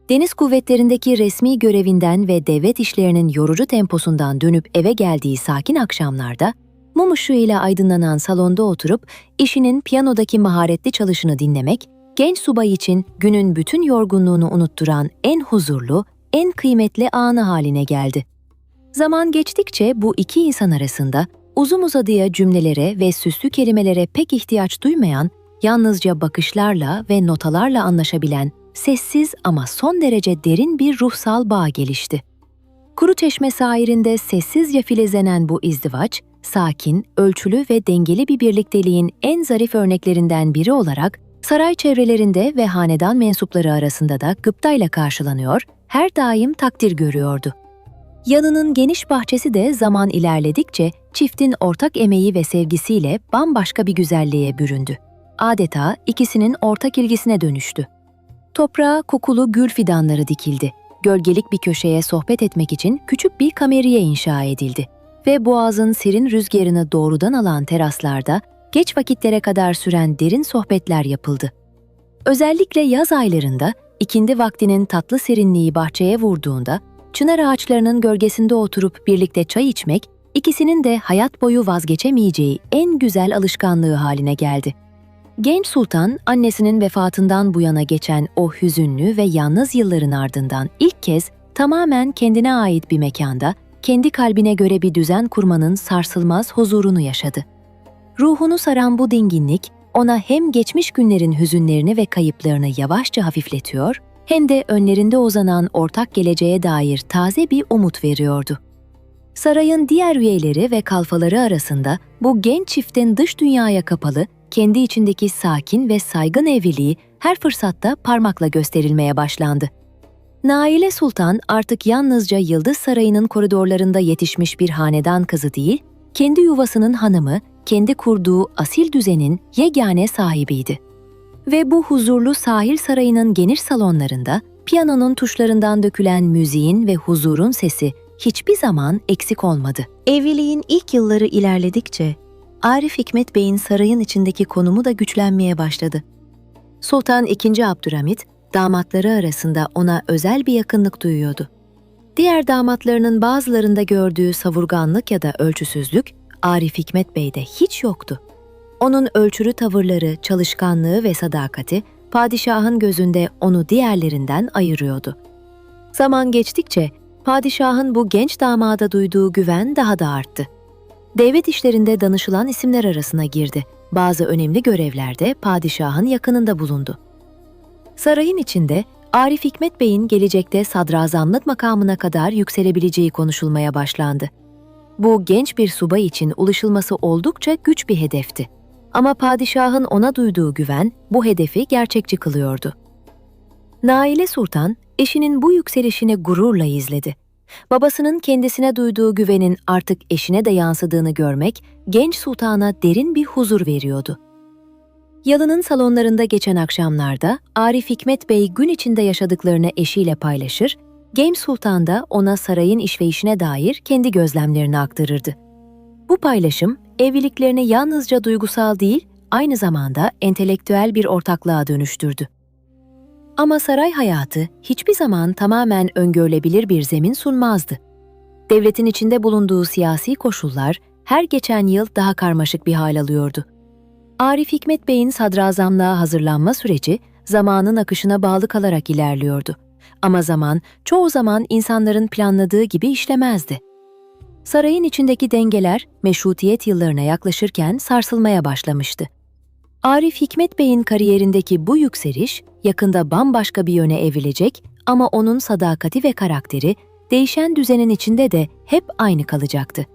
Deniz kuvvetlerindeki resmi görevinden ve devlet işlerinin yorucu temposundan dönüp eve geldiği sakin akşamlarda, mum ışığıyla aydınlanan salonda oturup eşinin piyanodaki maharetli çalışını dinlemek, genç subay için günün bütün yorgunluğunu unutturan en huzurlu, en kıymetli anı haline geldi. Zaman geçtikçe bu iki insan arasında uzun uzadıya cümlelere ve süslü kelimelere pek ihtiyaç duymayan, yalnızca bakışlarla ve notalarla anlaşabilen, sessiz ama son derece derin bir ruhsal bağ gelişti. Kuruçeşme sahilinde sessizce filizlenen bu izdivaç, sakin, ölçülü ve dengeli bir birlikteliğin en zarif örneklerinden biri olarak saray çevrelerinde ve hanedan mensupları arasında da gıptayla karşılanıyor, her daim takdir görüyordu. Yanının geniş bahçesi de zaman ilerledikçe çiftin ortak emeği ve sevgisiyle bambaşka bir güzelliğe büründü. Adeta ikisinin ortak ilgisine dönüştü. Toprağa kokulu gül fidanları dikildi. Gölgelik bir köşeye sohbet etmek için küçük bir kameriye inşa edildi. Ve boğazın serin rüzgarını doğrudan alan teraslarda geç vakitlere kadar süren derin sohbetler yapıldı. Özellikle yaz aylarında ikindi vaktinin tatlı serinliği bahçeye vurduğunda, çınar ağaçlarının gölgesinde oturup birlikte çay içmek, ikisinin de hayat boyu vazgeçemeyeceği en güzel alışkanlığı haline geldi. Genç sultan, annesinin vefatından bu yana geçen o hüzünlü ve yalnız yılların ardından ilk kez tamamen kendine ait bir mekanda, kendi kalbine göre bir düzen kurmanın sarsılmaz huzurunu yaşadı. Ruhunu saran bu dinginlik, ona hem geçmiş günlerin hüzünlerini ve kayıplarını yavaşça hafifletiyor, hem de önlerinde uzanan ortak geleceğe dair taze bir umut veriyordu. Sarayın diğer üyeleri ve kalfaları arasında bu genç çiftin dış dünyaya kapalı, kendi içindeki sakin ve saygın evliliği her fırsatta parmakla gösterilmeye başlandı. Naile Sultan artık yalnızca Yıldız Sarayı'nın koridorlarında yetişmiş bir hanedan kızı değil, kendi yuvasının hanımı, kendi kurduğu asil düzenin yegane sahibiydi. Ve bu huzurlu sahil sarayının geniş salonlarında, piyanonun tuşlarından dökülen müziğin ve huzurun sesi hiçbir zaman eksik olmadı. Evliliğin ilk yılları ilerledikçe, Arif Hikmet Bey'in sarayın içindeki konumu da güçlenmeye başladı. Sultan II. Abdülhamit, damatları arasında ona özel bir yakınlık duyuyordu. Diğer damatlarının bazılarında gördüğü savurganlık ya da ölçüsüzlük, Arif Hikmet Bey'de hiç yoktu. Onun ölçülü tavırları, çalışkanlığı ve sadakati, padişahın gözünde onu diğerlerinden ayırıyordu. Zaman geçtikçe, padişahın bu genç damada duyduğu güven daha da arttı. Devlet işlerinde danışılan isimler arasına girdi. Bazı önemli görevlerde padişahın yakınında bulundu. Sarayın içinde Arif Hikmet Bey'in gelecekte sadrazamlık makamına kadar yükselebileceği konuşulmaya başlandı. Bu genç bir subay için ulaşılması oldukça güç bir hedefti. Ama padişahın ona duyduğu güven bu hedefi gerçekçi kılıyordu. Naile Sultan, eşinin bu yükselişini gururla izledi. Babasının kendisine duyduğu güvenin artık eşine de yansıdığını görmek, genç sultana derin bir huzur veriyordu. Yalının salonlarında geçen akşamlarda Arif Hikmet Bey gün içinde yaşadıklarını eşiyle paylaşır, genç sultan da ona sarayın işleyişine dair kendi gözlemlerini aktarırdı. Bu paylaşım, evliliklerini yalnızca duygusal değil, aynı zamanda entelektüel bir ortaklığa dönüştürdü. Ama saray hayatı hiçbir zaman tamamen öngörülebilir bir zemin sunmazdı. Devletin içinde bulunduğu siyasi koşullar her geçen yıl daha karmaşık bir hal alıyordu. Arif Hikmet Bey'in sadrazamlığa hazırlanma süreci zamanın akışına bağlı kalarak ilerliyordu. Ama zaman çoğu zaman insanların planladığı gibi işlemezdi. Sarayın içindeki dengeler meşrutiyet yıllarına yaklaşırken sarsılmaya başlamıştı. Arif Hikmet Bey'in kariyerindeki bu yükseliş yakında bambaşka bir yöne evrilecek ama onun sadakati ve karakteri değişen düzenin içinde de hep aynı kalacaktı.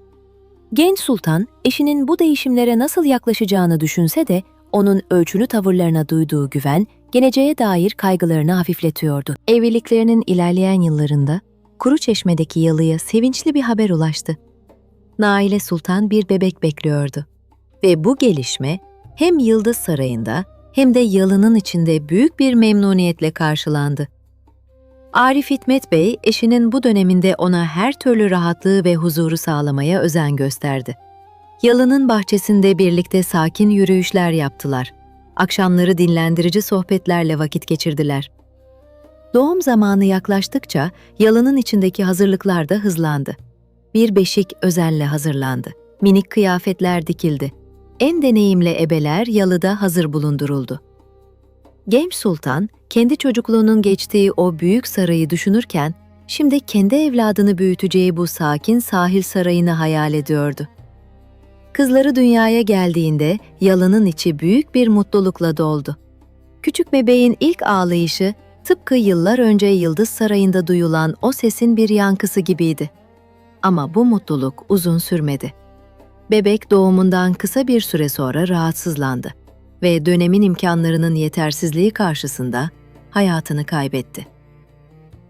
Genç sultan eşinin bu değişimlere nasıl yaklaşacağını düşünse de onun ölçülü tavırlarına duyduğu güven geleceğe dair kaygılarını hafifletiyordu. Evliliklerinin ilerleyen yıllarında Kuruçeşme'deki yalıya sevinçli bir haber ulaştı. Naile Sultan bir bebek bekliyordu. Ve bu gelişme hem Yıldız Sarayı'nda hem de yalının içinde büyük bir memnuniyetle karşılandı. Arif Hikmet Bey, eşinin bu döneminde ona her türlü rahatlığı ve huzuru sağlamaya özen gösterdi. Yalının bahçesinde birlikte sakin yürüyüşler yaptılar. Akşamları dinlendirici sohbetlerle vakit geçirdiler. Doğum zamanı yaklaştıkça yalının içindeki hazırlıklar da hızlandı. Bir beşik özenle hazırlandı. Minik kıyafetler dikildi. En deneyimli ebeler yalıda hazır bulunduruldu. Genç sultan, kendi çocukluğunun geçtiği o büyük sarayı düşünürken, şimdi kendi evladını büyüteceği bu sakin sahil sarayını hayal ediyordu. Kızları dünyaya geldiğinde yalının içi büyük bir mutlulukla doldu. Küçük bebeğin ilk ağlayışı, tıpkı yıllar önce Yıldız Sarayı'nda duyulan o sesin bir yankısı gibiydi. Ama bu mutluluk uzun sürmedi. Bebek doğumundan kısa bir süre sonra rahatsızlandı ve dönemin imkanlarının yetersizliği karşısında hayatını kaybetti.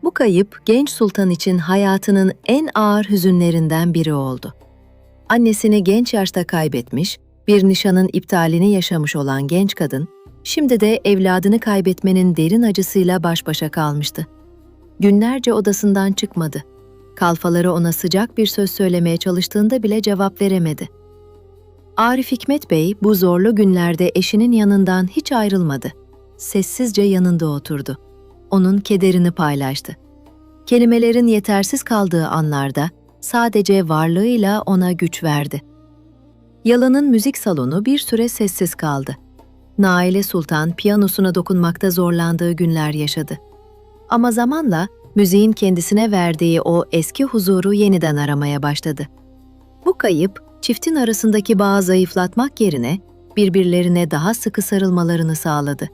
Bu kayıp genç sultan için hayatının en ağır hüzünlerinden biri oldu. Annesini genç yaşta kaybetmiş, bir nişanın iptalini yaşamış olan genç kadın, şimdi de evladını kaybetmenin derin acısıyla baş başa kalmıştı. Günlerce odasından çıkmadı. Kalfaları ona sıcak bir söz söylemeye çalıştığında bile cevap veremedi. Arif Hikmet Bey bu zorlu günlerde eşinin yanından hiç ayrılmadı. Sessizce yanında oturdu. Onun kederini paylaştı. Kelimelerin yetersiz kaldığı anlarda sadece varlığıyla ona güç verdi. Yalının müzik salonu bir süre sessiz kaldı. Naile Sultan piyanosuna dokunmakta zorlandığı günler yaşadı. Ama zamanla müziğin kendisine verdiği o eski huzuru yeniden aramaya başladı. Bu kayıp, çiftin arasındaki bağı zayıflatmak yerine birbirlerine daha sıkı sarılmalarını sağladı.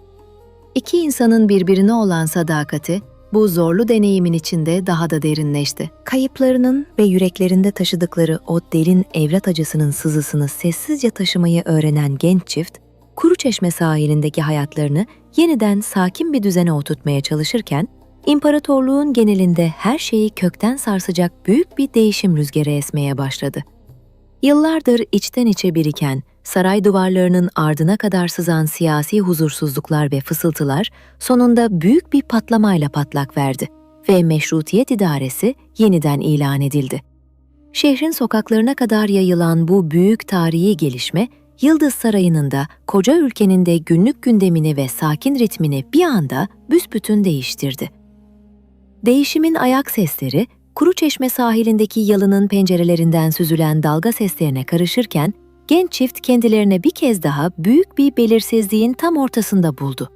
İki insanın birbirine olan sadakati, bu zorlu deneyimin içinde daha da derinleşti. Kayıplarının ve yüreklerinde taşıdıkları o derin evlat acısının sızısını sessizce taşımayı öğrenen genç çift, Kuruçeşme sahilindeki hayatlarını yeniden sakin bir düzene oturtmaya çalışırken, imparatorluğun genelinde her şeyi kökten sarsacak büyük bir değişim rüzgarı esmeye başladı. Yıllardır içten içe biriken, saray duvarlarının ardına kadar sızan siyasi huzursuzluklar ve fısıltılar sonunda büyük bir patlamayla patlak verdi ve meşrutiyet idaresi yeniden ilan edildi. Şehrin sokaklarına kadar yayılan bu büyük tarihi gelişme, Yıldız Sarayı'nın da koca ülkenin de günlük gündemini ve sakin ritmini bir anda büsbütün değiştirdi. Değişimin ayak sesleri, Kuruçeşme sahilindeki yalının pencerelerinden süzülen dalga seslerine karışırken, genç çift kendilerine bir kez daha büyük bir belirsizliğin tam ortasında buldu.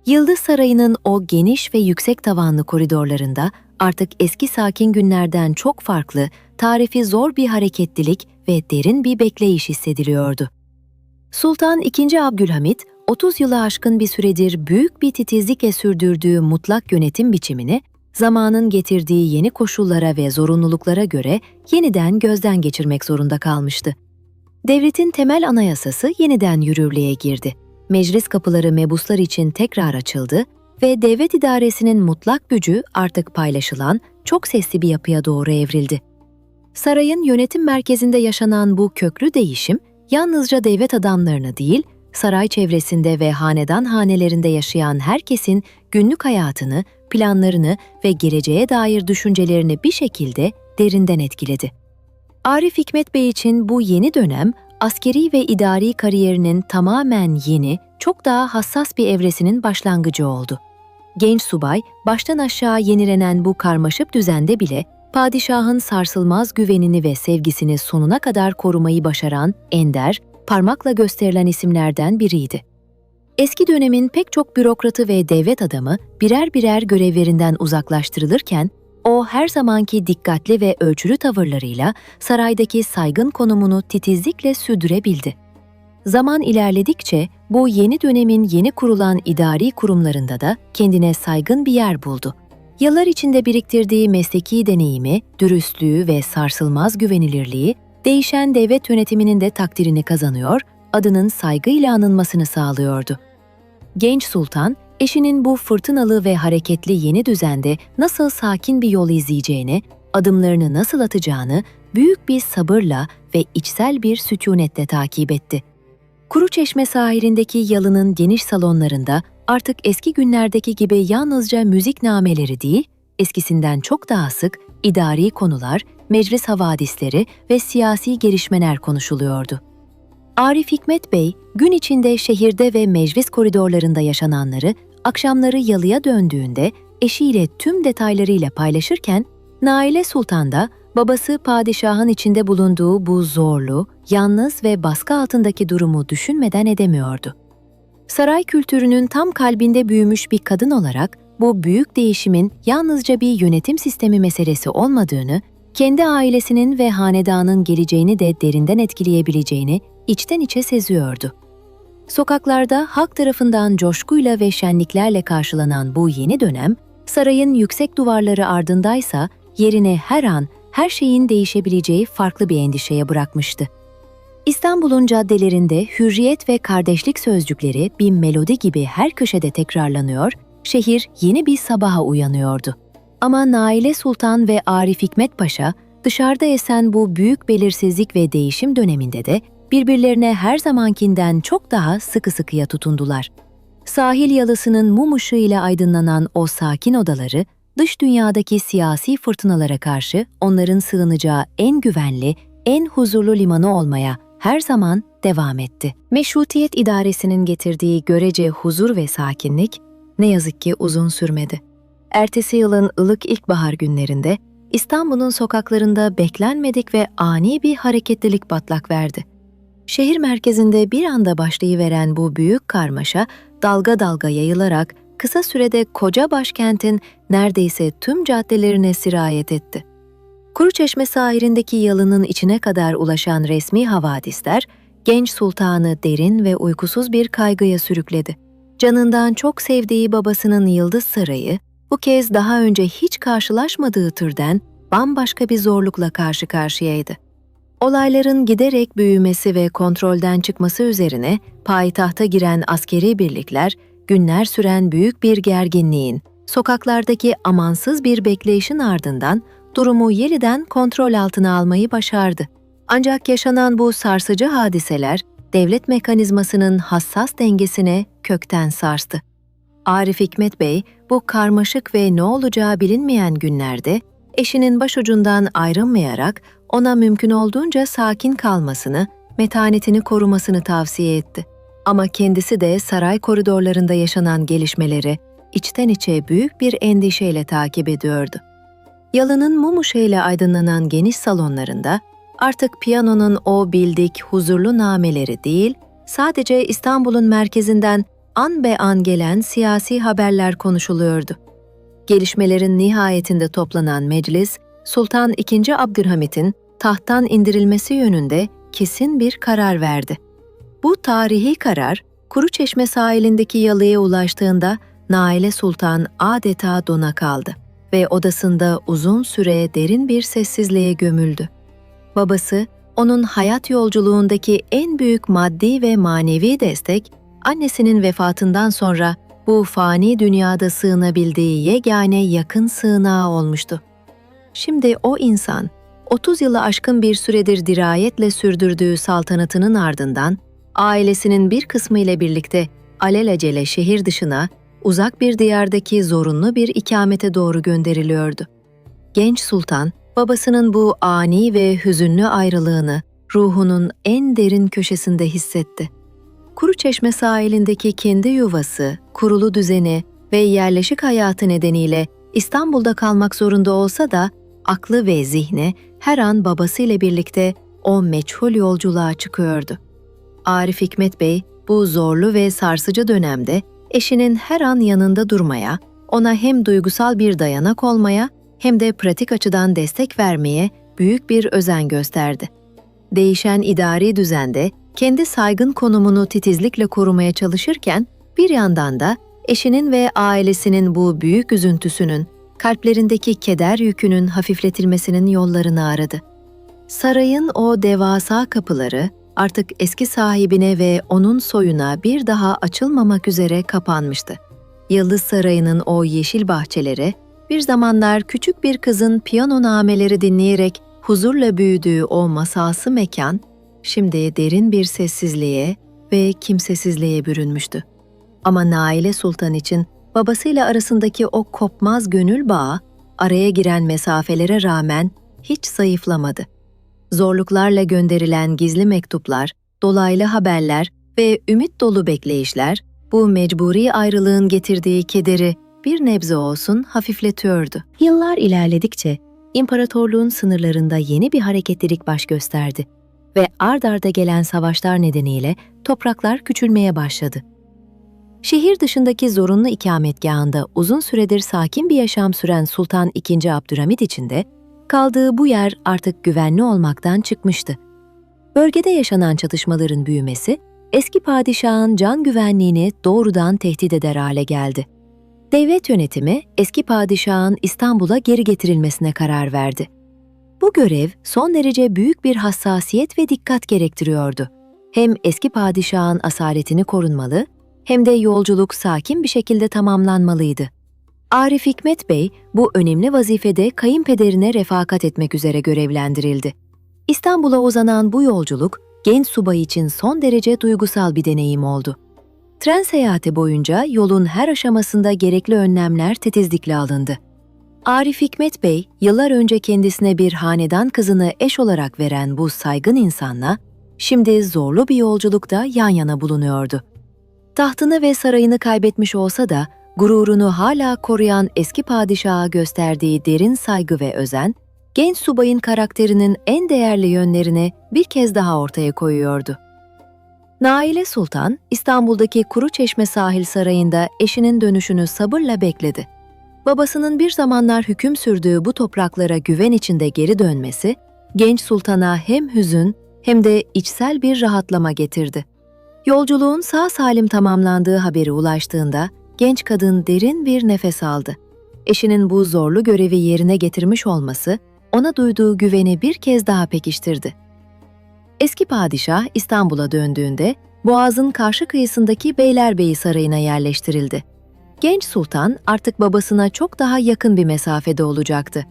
Yıldız Sarayı'nın o geniş ve yüksek tavanlı koridorlarında artık eski sakin günlerden çok farklı, tarifi zor bir hareketlilik ve derin bir bekleyiş hissediliyordu. Sultan II. Abdülhamit, 30 yılı aşkın bir süredir büyük bir titizlikle sürdürdüğü mutlak yönetim biçimini, zamanın getirdiği yeni koşullara ve zorunluluklara göre yeniden gözden geçirmek zorunda kalmıştı. Devletin temel anayasası yeniden yürürlüğe girdi. Meclis kapıları mebuslar için tekrar açıldı ve devlet idaresinin mutlak gücü artık paylaşılan, çok sesli bir yapıya doğru evrildi. Sarayın yönetim merkezinde yaşanan bu köklü değişim, yalnızca devlet adamlarını değil, saray çevresinde ve hanedan hanelerinde yaşayan herkesin günlük hayatını, planlarını ve geleceğe dair düşüncelerini bir şekilde derinden etkiledi. Arif Hikmet Bey için bu yeni dönem, askeri ve idari kariyerinin tamamen yeni, çok daha hassas bir evresinin başlangıcı oldu. Genç subay, baştan aşağı yenilenen bu karmaşık düzende bile, padişahın sarsılmaz güvenini ve sevgisini sonuna kadar korumayı başaran ender, parmakla gösterilen isimlerden biriydi. Eski dönemin pek çok bürokratı ve devlet adamı birer birer görevlerinden uzaklaştırılırken, o her zamanki dikkatli ve ölçülü tavırlarıyla saraydaki saygın konumunu titizlikle sürdürebildi. Zaman ilerledikçe bu yeni dönemin yeni kurulan idari kurumlarında da kendine saygın bir yer buldu. Yıllar içinde biriktirdiği mesleki deneyimi, dürüstlüğü ve sarsılmaz güvenilirliği, değişen devlet yönetiminin de takdirini kazanıyor, adının saygıyla anılmasını sağlıyordu. Genç sultan, eşinin bu fırtınalı ve hareketli yeni düzende nasıl sakin bir yol izleyeceğini, adımlarını nasıl atacağını büyük bir sabırla ve içsel bir sükunetle takip etti. Kuruçeşme sahilindeki yalının geniş salonlarında artık eski günlerdeki gibi yalnızca müzik nameleri değil, eskisinden çok daha sık idari konular, meclis havadisleri ve siyasi gelişmeler konuşuluyordu. Arif Hikmet Bey, gün içinde şehirde ve meclis koridorlarında yaşananları, akşamları yalıya döndüğünde eşiyle tüm detaylarıyla paylaşırken, Naile Sultan da babası padişahın içinde bulunduğu bu zorlu, yalnız ve baskı altındaki durumu düşünmeden edemiyordu. Saray kültürünün tam kalbinde büyümüş bir kadın olarak bu büyük değişimin yalnızca bir yönetim sistemi meselesi olmadığını, kendi ailesinin ve hanedanın geleceğini de derinden etkileyebileceğini içten içe seziyordu. Sokaklarda halk tarafından coşkuyla ve şenliklerle karşılanan bu yeni dönem, sarayın yüksek duvarları ardındaysa yerine her an her şeyin değişebileceği farklı bir endişeye bırakmıştı. İstanbul'un caddelerinde hürriyet ve kardeşlik sözcükleri bir melodi gibi her köşede tekrarlanıyor, şehir yeni bir sabaha uyanıyordu. Ama Naile Sultan ve Arif Hikmet Paşa, dışarıda esen bu büyük belirsizlik ve değişim döneminde de birbirlerine her zamankinden çok daha sıkı sıkıya tutundular. Sahil yalısının mum ışığıyla aydınlanan o sakin odaları, dış dünyadaki siyasi fırtınalara karşı onların sığınacağı en güvenli, en huzurlu limanı olmaya her zaman devam etti. Meşrutiyet idaresinin getirdiği görece huzur ve sakinlik ne yazık ki uzun sürmedi. Ertesi yılın ılık ilkbahar günlerinde İstanbul'un sokaklarında beklenmedik ve ani bir hareketlilik patlak verdi. Şehir merkezinde bir anda başlayıveren bu büyük karmaşa dalga dalga yayılarak kısa sürede koca başkentin neredeyse tüm caddelerine sirayet etti. Kuruçeşme sahilindeki yalının içine kadar ulaşan resmi havadisler, genç sultanı derin ve uykusuz bir kaygıya sürükledi. Canından çok sevdiği babasının Yıldız Sarayı, bu kez daha önce hiç karşılaşmadığı türden bambaşka bir zorlukla karşı karşıyaydı. Olayların giderek büyümesi ve kontrolden çıkması üzerine payitahta giren askeri birlikler, günler süren büyük bir gerginliğin, sokaklardaki amansız bir bekleyişin ardından durumu yeniden kontrol altına almayı başardı. Ancak yaşanan bu sarsıcı hadiseler, devlet mekanizmasının hassas dengesine kökten sarstı. Arif Hikmet Bey, bu karmaşık ve ne olacağı bilinmeyen günlerde, eşinin başucundan ayrılmayarak ona mümkün olduğunca sakin kalmasını, metanetini korumasını tavsiye etti. Ama kendisi de saray koridorlarında yaşanan gelişmeleri içten içe büyük bir endişeyle takip ediyordu. Yalının mum ışığıyla aydınlanan geniş salonlarında artık piyanonun o bildik huzurlu nameleri değil, sadece İstanbul'un merkezinden an be an gelen siyasi haberler konuşuluyordu. Gelişmelerin nihayetinde toplanan meclis, Sultan II. Abdülhamit'in tahttan indirilmesi yönünde kesin bir karar verdi. Bu tarihi karar, Kuruçeşme sahilindeki yalıya ulaştığında Naile Sultan adeta dona kaldı ve odasında uzun süre derin bir sessizliğe gömüldü. Babası, onun hayat yolculuğundaki en büyük maddi ve manevi destek, annesinin vefatından sonra bu fani dünyada sığınabildiği yegane yakın sığınağı olmuştu. Şimdi o insan, 30 yılı aşkın bir süredir dirayetle sürdürdüğü saltanatının ardından, ailesinin bir kısmı ile birlikte alelacele şehir dışına, uzak bir diyardaki zorunlu bir ikamete doğru gönderiliyordu. Genç sultan, babasının bu ani ve hüzünlü ayrılığını ruhunun en derin köşesinde hissetti. Kuruçeşme sahilindeki kendi yuvası, kurulu düzeni ve yerleşik hayatı nedeniyle İstanbul'da kalmak zorunda olsa da aklı ve zihni her an babasıyla birlikte o meçhul yolculuğa çıkıyordu. Arif Hikmet Bey bu zorlu ve sarsıcı dönemde eşinin her an yanında durmaya, ona hem duygusal bir dayanak olmaya hem de pratik açıdan destek vermeye büyük bir özen gösterdi. Değişen idari düzende kendi saygın konumunu titizlikle korumaya çalışırken bir yandan da eşinin ve ailesinin bu büyük üzüntüsünün, kalplerindeki keder yükünün hafifletilmesinin yollarını aradı. Sarayın o devasa kapıları artık eski sahibine ve onun soyuna bir daha açılmamak üzere kapanmıştı. Yıldız Sarayı'nın o yeşil bahçeleri, bir zamanlar küçük bir kızın piyano nameleri dinleyerek huzurla büyüdüğü o masalsı mekan, şimdi derin bir sessizliğe ve kimsesizliğe bürünmüştü. Ama Naile Sultan için babasıyla arasındaki o kopmaz gönül bağı, araya giren mesafelere rağmen hiç zayıflamadı. Zorluklarla gönderilen gizli mektuplar, dolaylı haberler ve ümit dolu bekleyişler, bu mecburi ayrılığın getirdiği kederi bir nebze olsun hafifletiyordu. Yıllar ilerledikçe imparatorluğun sınırlarında yeni bir hareketlilik baş gösterdi ve ard arda gelen savaşlar nedeniyle topraklar küçülmeye başladı. Şehir dışındaki zorunlu ikametgahında uzun süredir sakin bir yaşam süren Sultan II. Abdülhamit için de kaldığı bu yer artık güvenli olmaktan çıkmıştı. Bölgede yaşanan çatışmaların büyümesi, eski padişahın can güvenliğini doğrudan tehdit eder hale geldi. Devlet yönetimi eski padişahın İstanbul'a geri getirilmesine karar verdi. Bu görev son derece büyük bir hassasiyet ve dikkat gerektiriyordu. Hem eski padişahın asaletini korunmalı, hem de yolculuk sakin bir şekilde tamamlanmalıydı. Arif Hikmet Bey bu önemli vazifede kayınpederine refakat etmek üzere görevlendirildi. İstanbul'a uzanan bu yolculuk genç subay için son derece duygusal bir deneyim oldu. Tren seyahati boyunca yolun her aşamasında gerekli önlemler titizlikle alındı. Arif Hikmet Bey, yıllar önce kendisine bir hanedan kızını eş olarak veren bu saygın insanla, şimdi zorlu bir yolculukta yan yana bulunuyordu. Tahtını ve sarayını kaybetmiş olsa da, gururunu hala koruyan eski padişaha gösterdiği derin saygı ve özen, genç subayın karakterinin en değerli yönlerini bir kez daha ortaya koyuyordu. Naile Sultan, İstanbul'daki Kuruçeşme Sahil Sarayı'nda eşinin dönüşünü sabırla bekledi. Babasının bir zamanlar hüküm sürdüğü bu topraklara güven içinde geri dönmesi, genç sultana hem hüzün hem de içsel bir rahatlama getirdi. Yolculuğun sağ salim tamamlandığı haberi ulaştığında, genç kadın derin bir nefes aldı. Eşinin bu zorlu görevi yerine getirmiş olması, ona duyduğu güveni bir kez daha pekiştirdi. Eski padişah İstanbul'a döndüğünde, Boğaz'ın karşı kıyısındaki Beylerbeyi Sarayı'na yerleştirildi. Genç sultan artık babasına çok daha yakın bir mesafede olacaktı.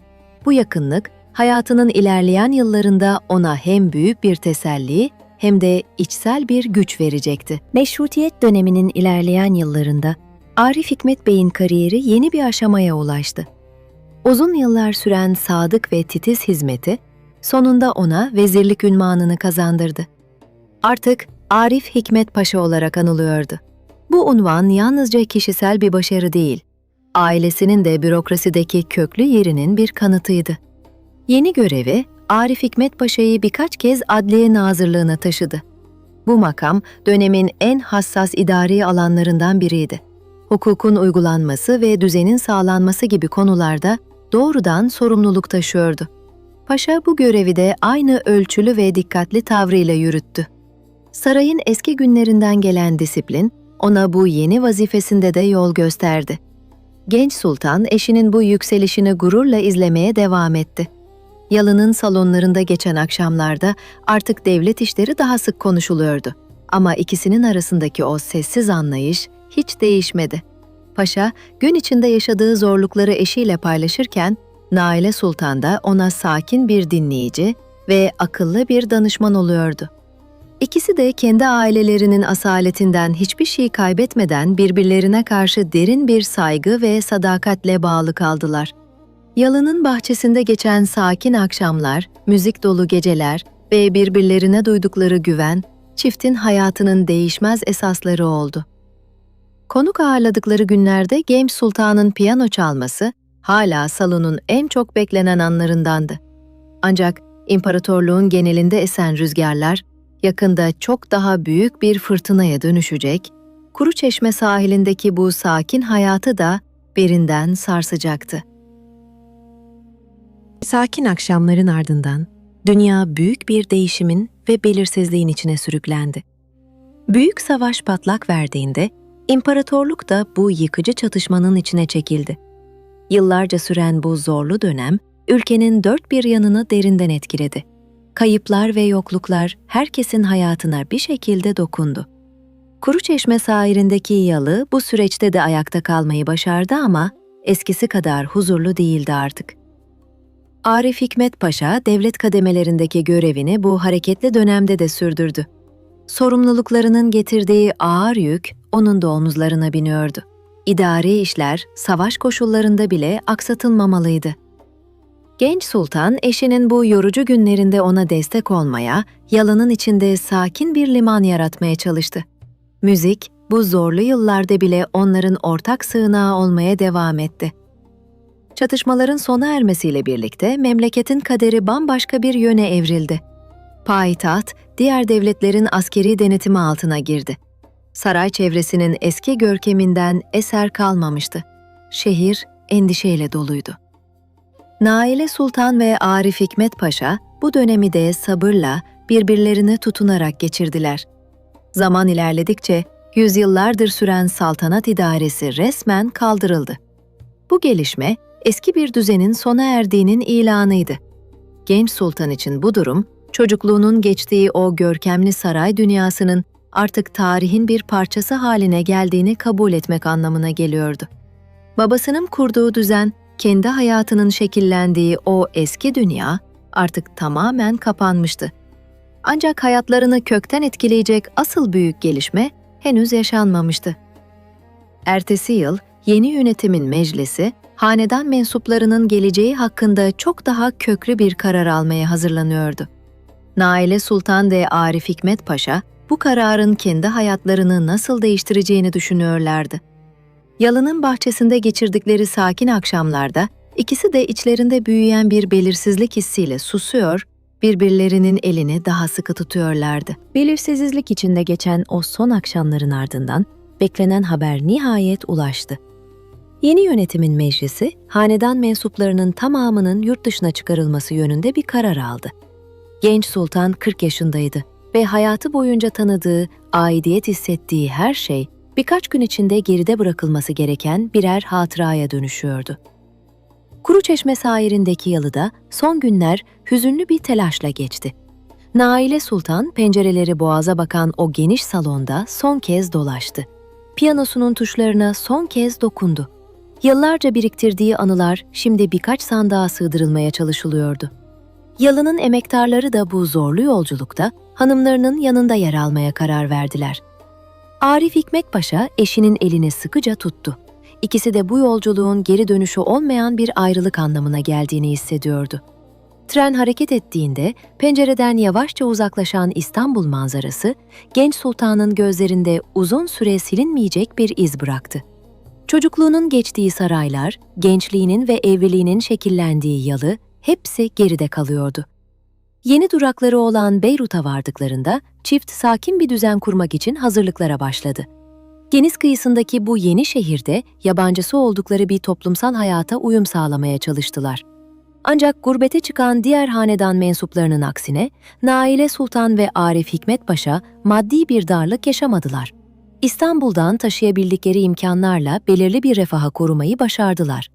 Bu yakınlık, hayatının ilerleyen yıllarında ona hem büyük bir teselli hem de içsel bir güç verecekti. Meşrutiyet döneminin ilerleyen yıllarında Arif Hikmet Bey'in kariyeri yeni bir aşamaya ulaştı. Uzun yıllar süren sadık ve titiz hizmeti, sonunda ona vezirlik unvanını kazandırdı. Artık Arif Hikmet Paşa olarak anılıyordu. Bu unvan yalnızca kişisel bir başarı değil, ailesinin de bürokrasideki köklü yerinin bir kanıtıydı. Yeni görevi, Arif Hikmet Paşa'yı birkaç kez Adliye Nazırlığına taşıdı. Bu makam, dönemin en hassas idari alanlarından biriydi. Hukukun uygulanması ve düzenin sağlanması gibi konularda doğrudan sorumluluk taşıyordu. Paşa bu görevi de aynı ölçülü ve dikkatli tavrıyla yürüttü. Sarayın eski günlerinden gelen disiplin, ona bu yeni vazifesinde de yol gösterdi. Genç sultan eşinin bu yükselişini gururla izlemeye devam etti. Yalının salonlarında geçen akşamlarda artık devlet işleri daha sık konuşuluyordu. Ama ikisinin arasındaki o sessiz anlayış hiç değişmedi. Paşa, gün içinde yaşadığı zorlukları eşiyle paylaşırken, Naile Sultan da ona sakin bir dinleyici ve akıllı bir danışman oluyordu. İkisi de kendi ailelerinin asaletinden hiçbir şey kaybetmeden birbirlerine karşı derin bir saygı ve sadakatle bağlı kaldılar. Yalının bahçesinde geçen sakin akşamlar, müzik dolu geceler ve birbirlerine duydukları güven, çiftin hayatının değişmez esasları oldu. Konuk ağırladıkları günlerde genç sultanın piyano çalması, hala salonun en çok beklenen anlarındandı. Ancak imparatorluğun genelinde esen rüzgarlar, yakında çok daha büyük bir fırtınaya dönüşecek, Kuruçeşme sahilindeki bu sakin hayatı da berinden sarsacaktı. Sakin akşamların ardından, dünya büyük bir değişimin ve belirsizliğin içine sürüklendi. Büyük savaş patlak verdiğinde, imparatorluk da bu yıkıcı çatışmanın içine çekildi. Yıllarca süren bu zorlu dönem, ülkenin dört bir yanını derinden etkiledi. Kayıplar ve yokluklar herkesin hayatına bir şekilde dokundu. Kuruçeşme sahilindeki yalı bu süreçte de ayakta kalmayı başardı ama eskisi kadar huzurlu değildi artık. Arif Hikmet Paşa, devlet kademelerindeki görevini bu hareketli dönemde de sürdürdü. Sorumluluklarının getirdiği ağır yük onun da omuzlarına biniyordu. İdari işler savaş koşullarında bile aksatılmamalıydı. Genç sultan eşinin bu yorucu günlerinde ona destek olmaya, yalının içinde sakin bir liman yaratmaya çalıştı. Müzik bu zorlu yıllarda bile onların ortak sığınağı olmaya devam etti. Çatışmaların sona ermesiyle birlikte memleketin kaderi bambaşka bir yöne evrildi. Payitaht, diğer devletlerin askeri denetimi altına girdi. Saray çevresinin eski görkeminden eser kalmamıştı. Şehir endişeyle doluydu. Naile Sultan ve Arif Hikmet Paşa bu dönemi de sabırla birbirlerine tutunarak geçirdiler. Zaman ilerledikçe yüzyıllardır süren saltanat idaresi resmen kaldırıldı. Bu gelişme eski bir düzenin sona erdiğinin ilanıydı. Genç sultan için bu durum, çocukluğunun geçtiği o görkemli saray dünyasının artık tarihin bir parçası haline geldiğini kabul etmek anlamına geliyordu. Babasının kurduğu düzen, kendi hayatının şekillendiği o eski dünya artık tamamen kapanmıştı. Ancak hayatlarını kökten etkileyecek asıl büyük gelişme henüz yaşanmamıştı. Ertesi yıl yeni yönetimin meclisi, hanedan mensuplarının geleceği hakkında çok daha köklü bir karar almaya hazırlanıyordu. Naile Sultan ve Arif Hikmet Paşa, bu kararın kendi hayatlarını nasıl değiştireceğini düşünüyorlardı. Yalının bahçesinde geçirdikleri sakin akşamlarda, ikisi de içlerinde büyüyen bir belirsizlik hissiyle susuyor, birbirlerinin elini daha sıkı tutuyorlardı. Belirsizlik içinde geçen o son akşamların ardından, beklenen haber nihayet ulaştı. Yeni yönetimin meclisi, hanedan mensuplarının tamamının yurt dışına çıkarılması yönünde bir karar aldı. Genç sultan 40 yaşındaydı ve hayatı boyunca tanıdığı, aidiyet hissettiği her şey, birkaç gün içinde geride bırakılması gereken birer hatıraya dönüşüyordu. Kuruçeşme sahilindeki yalıda son günler hüzünlü bir telaşla geçti. Naile Sultan pencereleri boğaza bakan o geniş salonda son kez dolaştı. Piyanosunun tuşlarına son kez dokundu. Yıllarca biriktirdiği anılar şimdi birkaç sandığa sığdırılmaya çalışılıyordu. Yalının emektarları da bu zorlu yolculukta hanımlarının yanında yer almaya karar verdiler. Arif Hikmet Paşa eşinin elini sıkıca tuttu. İkisi de bu yolculuğun geri dönüşü olmayan bir ayrılık anlamına geldiğini hissediyordu. Tren hareket ettiğinde pencereden yavaşça uzaklaşan İstanbul manzarası, genç sultanın gözlerinde uzun süre silinmeyecek bir iz bıraktı. Çocukluğunun geçtiği saraylar, gençliğinin ve evliliğinin şekillendiği yalı, hepsi geride kalıyordu. Yeni durakları olan Beyrut'a vardıklarında çift sakin bir düzen kurmak için hazırlıklara başladı. Deniz kıyısındaki bu yeni şehirde yabancısı oldukları bir toplumsal hayata uyum sağlamaya çalıştılar. Ancak gurbete çıkan diğer hanedan mensuplarının aksine Naile Sultan ve Arif Hikmet Paşa maddi bir darlık yaşamadılar. İstanbul'dan taşıyabildikleri imkanlarla belirli bir refaha korumayı başardılar.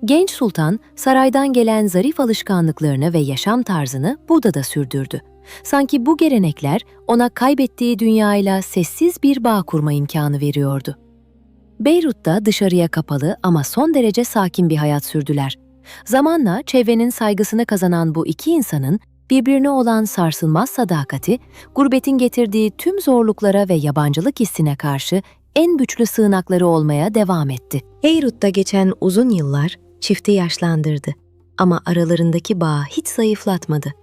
Genç sultan saraydan gelen zarif alışkanlıklarını ve yaşam tarzını burada da sürdürdü. Sanki bu gelenekler ona kaybettiği dünyayla sessiz bir bağ kurma imkanı veriyordu. Beyrut'ta dışarıya kapalı ama son derece sakin bir hayat sürdüler. Zamanla çevrenin saygısını kazanan bu iki insanın birbirine olan sarsılmaz sadakati, gurbetin getirdiği tüm zorluklara ve yabancılık hissine karşı en güçlü sığınakları olmaya devam etti. Beyrut'ta geçen uzun yıllar çifti yaşlandırdı ama aralarındaki bağ hiç zayıflatmadı.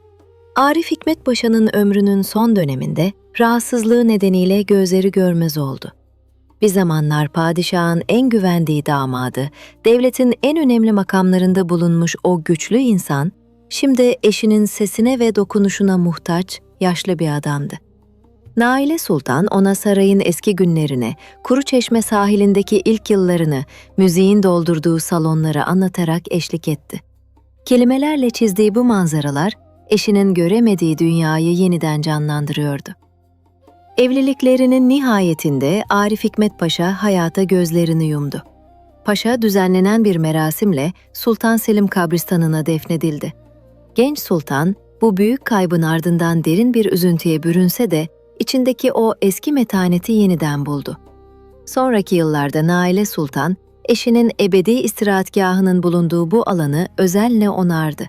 Arif Hikmet Paşa'nın ömrünün son döneminde rahatsızlığı nedeniyle gözleri görmez oldu. Bir zamanlar padişahın en güvendiği damadı, devletin en önemli makamlarında bulunmuş o güçlü insan, şimdi eşinin sesine ve dokunuşuna muhtaç, yaşlı bir adamdı. Naile Sultan ona sarayın eski günlerini, Kuruçeşme sahilindeki ilk yıllarını, müziğin doldurduğu salonları anlatarak eşlik etti. Kelimelerle çizdiği bu manzaralar, eşinin göremediği dünyayı yeniden canlandırıyordu. Evliliklerinin nihayetinde Arif Hikmet Paşa hayata gözlerini yumdu. Paşa düzenlenen bir merasimle Sultan Selim kabristanına defnedildi. Genç sultan bu büyük kaybın ardından derin bir üzüntüye bürünse de içindeki o eski metaneti yeniden buldu. Sonraki yıllarda Naile Sultan, eşinin ebedi istirahatgahının bulunduğu bu alanı özenle onardı.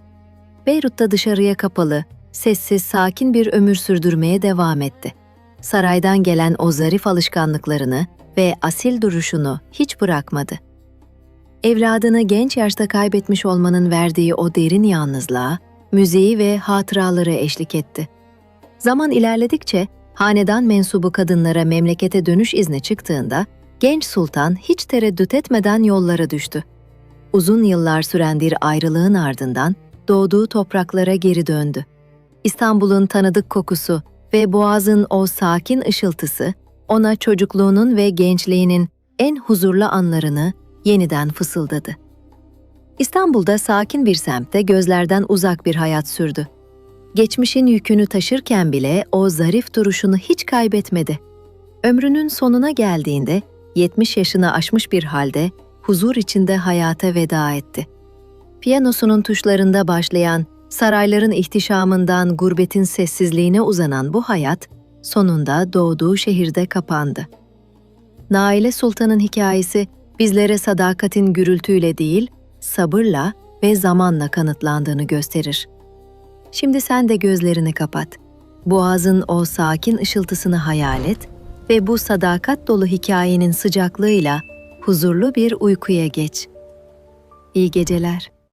Beyrut'ta dışarıya kapalı, sessiz, sakin bir ömür sürdürmeye devam etti. Saraydan gelen o zarif alışkanlıklarını ve asil duruşunu hiç bırakmadı. Evladını genç yaşta kaybetmiş olmanın verdiği o derin yalnızlığa, müziği ve hatıraları eşlik etti. Zaman ilerledikçe, hanedan mensubu kadınlara memlekete dönüş izni çıktığında, genç sultan hiç tereddüt etmeden yollara düştü. Uzun yıllar süren bir ayrılığın ardından doğduğu topraklara geri döndü. İstanbul'un tanıdık kokusu ve Boğaz'ın o sakin ışıltısı, ona çocukluğunun ve gençliğinin en huzurlu anlarını yeniden fısıldadı. İstanbul'da sakin bir semtte gözlerden uzak bir hayat sürdü. Geçmişin yükünü taşırken bile o zarif duruşunu hiç kaybetmedi. Ömrünün sonuna geldiğinde 70 yaşını aşmış bir halde huzur içinde hayata veda etti. Piyanosunun tuşlarında başlayan, sarayların ihtişamından gurbetin sessizliğine uzanan bu hayat, sonunda doğduğu şehirde kapandı. Naile Sultan'ın hikayesi, bizlere sadakatin gürültüyle değil, sabırla ve zamanla kanıtlandığını gösterir. Şimdi sen de gözlerini kapat. Boğaz'ın o sakin ışıltısını hayal et ve bu sadakat dolu hikayenin sıcaklığıyla huzurlu bir uykuya geç. İyi geceler.